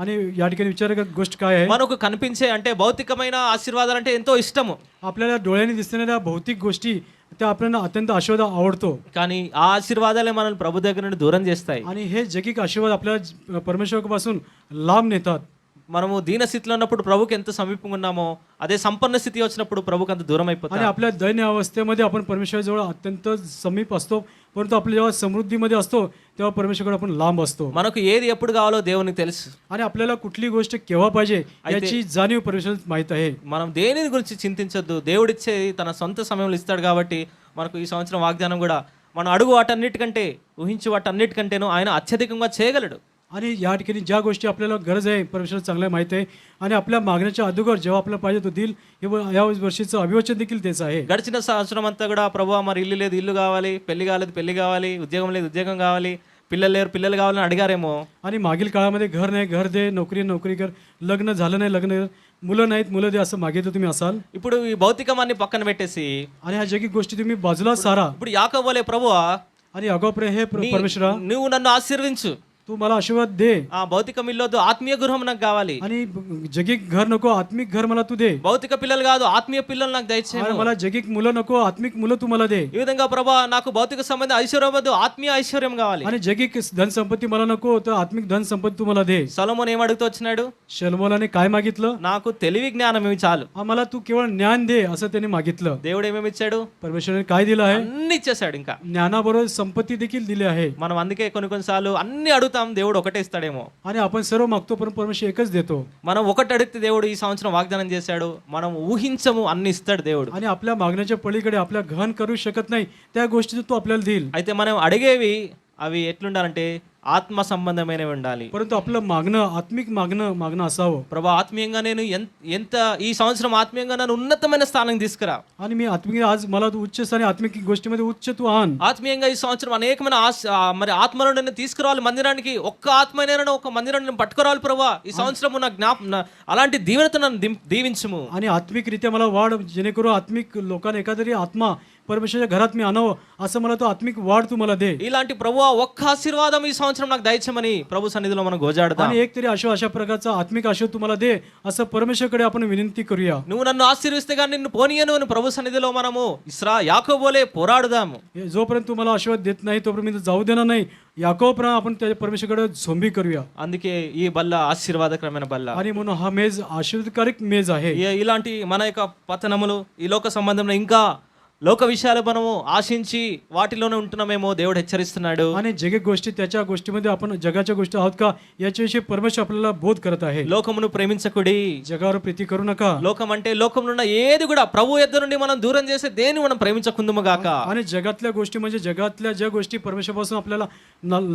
आणि या ठिकाणी विचार गोष्ट काय आहे, మనకు కనిపించే అంటే భౌతికమైన ఆశీర్వాదాలు అంటే ఎంతో ఇష్టము. आपल्याला डोळ्याने दिसणाऱ्या भौतिक गोष्टी त्या आपल्याला अत्यंत आशीर्वाद आवडतो. కానీ ఆ ఆశీర్వాదాలే మనల్ని ప్రభు దగ్గర నుండి దూరం చేస్తాయి. आणि हे जगिक आशीर्वाद आपल्याला परमेश्वरापासून लांब नेतात. మనము దీన స్థితిలో ఉన్నప్పుడు ప్రభుకి ఎంత సమీపంగా ఉన్నామో, అదే సంపన్న స్థితి వచ్చినప్పుడు ప్రభుకి అంత దూరం అయిపోతాం. आणि आपल्या दैन्य अवस्थेमध्ये आपण परमेश्वराजवळ अत्यंत समीप असतो, परंतु आपल्या जेव्हा समृद्धीमध्ये असतो तेव्हा परमेश्वराकडे आपण लांब असतो. మనకు ఏది ఎప్పుడు కావాలో దేవునికి తెలుసు. आणि आपल्याला कुठली गोष्ट केव्हा पाहिजे याची जाणीव परमेश्वराला माहित आहे. మనం దేని గురించి చింతించొద్దు. దేవుడిచ్చే తన సొంత సమయంలో ఇస్తాడు కాబట్టి మనకు ఈ సంవత్సరం వాగ్దానం కూడా మనం అడుగు వాటన్నిటికంటే, ఊహించి వాటన్నిటికంటేనూ ఆయన అత్యధికంగా చేయగలడు. आणि या ठिकाणी ज्या गोष्टी आपल्याला गरज आहे परमेश्वर चांगल्या माहिती आहे. आणि आपल्या मागण्याच्या अगोदर जेव्हा आपल्याला पाहिजे तो देईल. या वर्षीचं अभिवचन देखील तेच आहे. గడిచిన సంవత్సరం అంతా కూడా ప్రభువా మరి ఇల్లు లేదు ఇల్లు కావాలి, పెళ్లి కాలేదు పెళ్లి కావాలి, ఉద్యోగం లేదు ఉద్యోగం కావాలి, పిల్లలు లేరు పిల్లలు కావాలని అడిగారేమో. आणि मागील काळामध्ये घर नाही घर दे, नोकरी कर, लग्न झालं नाही लग्न, मुलं नाहीत मुलं दे असं मागितलं तुम्ही असाल. ఇప్పుడు ఈ భౌతికమాన్ని పక్కన పెట్టేసి आणि ह्या जगिक गोष्टी तुम्ही बाजूला सारा. ఇప్పుడు యాకోబు వలె ప్రభువా, आणि अगोपरे हे परमेश्वरा నువ్వు నన్ను ఆశీర్వించు, तू मला आशीर्वाद दे. ఆ భౌతికం ఇల్లొద్దు, ఆత్మీయ గృహం నాకు కావాలి. आणि जगिक घर नको, आत्मिक घर मला तू दे. భౌతిక పిల్లలు కాదు, ఆత్మీయ పిల్లలు నాకు దయచేయి. आणि मला जगिक मुलं नको, आत्मिक मुलं तू मला दे. ఈ విధంగా ప్రభువా నాకు భౌతిక సంబంధ ఐశ్వర్యం వద్దు, ఆత్మీయ ఐశ్వర్యం కావాలి. आणि जगिक धन संपत्ती मला नको, तर आत्मिक धन संपत्ती तू मला दे. సొలొమోను ఏం అడుగుతూ వచ్చినాడు? शलोमोनाने काय मागितलं? నాకు తెలివి జ్ఞానం ఇవి చాలు. आम्हाला तू केवळ ज्ञान दे असं त्याने मागितलं. దేవుడు ఏమేమి ఇచ్చాడు? परमेश्वराने काय दिलं आहे? అన్ని ఇచ్చేసాడు. ఇంకా ज्ञानाबरोबर संपत्ती देखील दिली आहे. మనం అందుకే కొన్నిసార్లు అన్ని అడుగుతాం అడుగుతాం, దేవుడు ఒకటే ఇస్తాడేమో. आणि आपण सर्व मागतो पण परमेश्वर एकच देतो. మనం ఒకటి అడిగితే దేవుడు ఈ సంవత్సరం వాగ్దానం చేశాడు, మనం ఊహించము అన్ని ఇస్తాడు దేవుడు. आणि आपल्या मागण्याच्या पलीकडे आपल्या गहन करू शकत नाही त्या गोष्टी तो आपल्याला देईल. అయితే మనం అడిగేవి అవి ఎట్లుండాలంటే ఆత్మ సంబంధమైనవి ఉండాలి. परंतु आपलं मागणं आत्मिक मागणं असावं. ప్రభా ఆత్మీయంగా నేను ఎంత ఈ సంవత్సరం ఆత్మీయంగా నన్ను ఉన్నతమైన స్థానం తీసుకురా. आणि मी आत्मिक आज मला तू उच्च स्थानी आत्मिक गोष्टीमध्ये उच्च तू आण. ఆత్మీయంగా ఈ సంవత్సరం అనేకమైన మరి ఆత్మలను నేను తీసుకురావాలి మందిరానికి. ఒక్క ఆత్మనైనా ఒక మందిరాన్ని నేను పట్టుకురావాలి ప్రభా. ఈ సంవత్సరం నా అలాంటి దీవెనతో నన్ను దీవించుము. आणि आत्मिकरित्या मला वाढ, जेणेकरून आत्मिक लोकांना एखादरी आत्मा परमेश्वराच्या घरात मी आणावं असं मला तो आत्मिक वाढ तू मला दे. ఇలాంటి ప్రభువా ఒక్క ఆశీర్వాదం ఈ సంవత్సరం నాకు దయచేయమని ప్రభు సన్నిధిలో మనం గోజాడదాం. आणि एक तरी अशा प्रकारचा आत्मिक आशीर्वाद तू मला दे असं परमेश्वराकडे आपण विनंती करूया. నువ్వు నన్ను ఆశీర్వదిస్తే గాని నిన్ను పోనీయను అని ప్రభు సన్నిధిలో మనము యాకోబోలే పోరాడుదాము. जोपर्यंत तू मला आशीर्वाद देत नाही तोपर्यंत मी जाऊ देणार नाही. याकोबप्रमाणे आपण त्या परमेश्वराकडे झोंबी करूया. అందుకే ఈ బల్ల ఆశీర్వాదకరమైన బల్ల. आणि म्हणून हा मेज आशीर्वादकारक मेज आहे. ఇలాంటి మన యొక్క పతనములు ఈ లోక సంబంధమైన ఇంకా లోక విషయాలు మనము ఆశించి వాటిలోనే ఉంటున్నామేమో దేవుడు హెచ్చరిస్తున్నాడు. आणि जगिक गोष्टी त्याच्या गोष्टीमध्ये आपण जगाच्या गोष्टी आहोत का याच्याविषयी परमेश्वर आपल्याला बोध करत आहे. లోకమును ప్రేమించకుడి, जगावर प्रीती करू नका. లోకం అంటే లోకంలో ఉన్న ఏది కూడా ప్రభు యొద్ద నుండి మనం దూరం చేసే దేని మనం ప్రేమించకుందుము గాక. आणि जगातल्या गोष्टी म्हणजे जगातल्या ज्या गोष्टी परमेश्वरापासून आपल्याला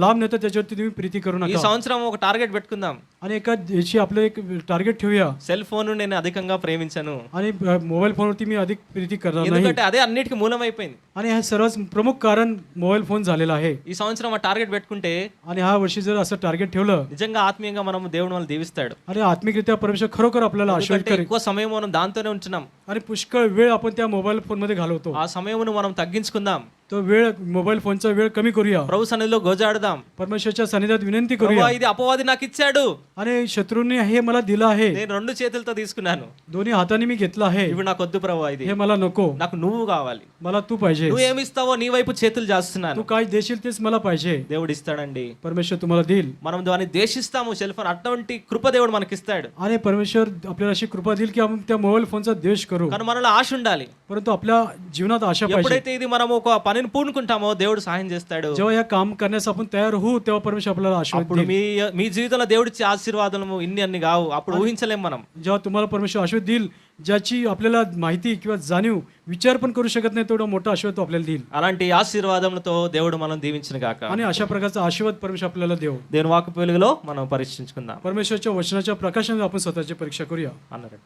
लांब नेतात त्याच्यावरती तुम्ही प्रीती करू ఈ नका. సంవత్సరం ఒక టార్గెట్ పెట్టుకుందాం. आणि एका दिवशी आपलं एक टार्गेट ठेवूया. సెల్ ఫోన్ నేను అధికంగా ప్రేమించను, आणि मोबाईल फोनवरती मी अधिक प्रीती करणार नाही. ఎందుకంటే అదే అన్నిటికీ మూలం అయిపోయింది. आणि हे सर्वात प्रमुख कारण मोबाईल फोन झालेला आहे. ఈ సంవత్సరం ఆ టార్గెట్ పెట్టుకుంటే आणि ह्या वर्षी जर असं टार्गेट ठेवलं నిజంగా ఆత్మీయంగా మనం దేవుడు మనల్ని దీవిస్తాడు. आणि आत्मिकरित्या परमेश्वर खरोखर आपल्याला आशीर्वाद ఎందుకంటే करेल. ఎక్కువ సమయం మనం దాంతోనే ఉంటున్నాం. आणि पुष्कळ वेळ आपण त्या मोबाईल फोन मध्ये घालवतो. ఆ సమయమును మనం తగ్గించుకుందాం. तो वेळ मोबाईल फोनचा वेळ कमी करूया. ప్రభు సన్నిధిలో గోజాడదాం. परमेश्वरच्या सानिध्यात विनंती ప్రభువా करूया. ఇది అపవాది నాకు ఇచ్చాడు, आणि शत्रूंनी हे मला दिलं आहे, నేను రెండు చేతులతో తీసుకున్నాను, दोन्ही हाताने मी घेतलं आहे, ఇవి నాకు వద్దు ప్రభువా, ఇది हे मला नको, నాకు నువ్వు కావాలి, मला तू पाहिजे, నువ్వు ఏమి ఇస్తావో నీ వైపు చేతులు చేస్తున్నాను. तू काय देशील तेच मला पाहिजे. దేవుడు ఇస్తాడండి, परमेश्वर तुम्हाला देईल. మనం దాన్ని దేశిస్తాము. సెల్ ఫోన్ అటువంటి కృప దేవుడు మనకి ఇస్తాడు. आणि परमेश्वर आपल्याला अशी कृपा देईल की आपण त्या मोबाईल फोनचा द्वेष करू. కానీ మనలో ఆశ ఉండాలి. परंतु आपल्या जीवनात आशा पाहिजे. ఎప్పుడైతే ఇది మనం ఒక పనిని పూనుకుంటామో దేవుడు సహాయం చేస్తాడు. जेव्हा या काम करण्यास आपण तयार होऊ तेव्हा परमेश्वर आपल्याला आशीर्वाद అప్పుడు देईल. మీ జీవితంలో దేవుడిచ్చే ఆశీర్వాదాలు ఇన్ని కావు, అప్పుడు ఊహించలేం మనం. जेव्हा तुम्हाला परमेश्वर आशीर्वाद देईल ज्याची आपल्याला माहिती किंवा जाणीव विचार पण करू शकत नाही तेवढा मोठा आशीर्वाद तो आपल्याला देईल. అలాంటి ఆశీర్వాదములతో దేవుడు మనం దీవించిన గాక. आणि अशा प्रकारचा आशीर्वाद परमेश्वर आपल्याला देव. దేవుని వాక్కు వెలుగులో మనం పరీక్షించుకుందాం परमेश्वरच्या वचनाच्या प्रकाशाने आपण स्वतःची परीक्षा करूया అన్నారు.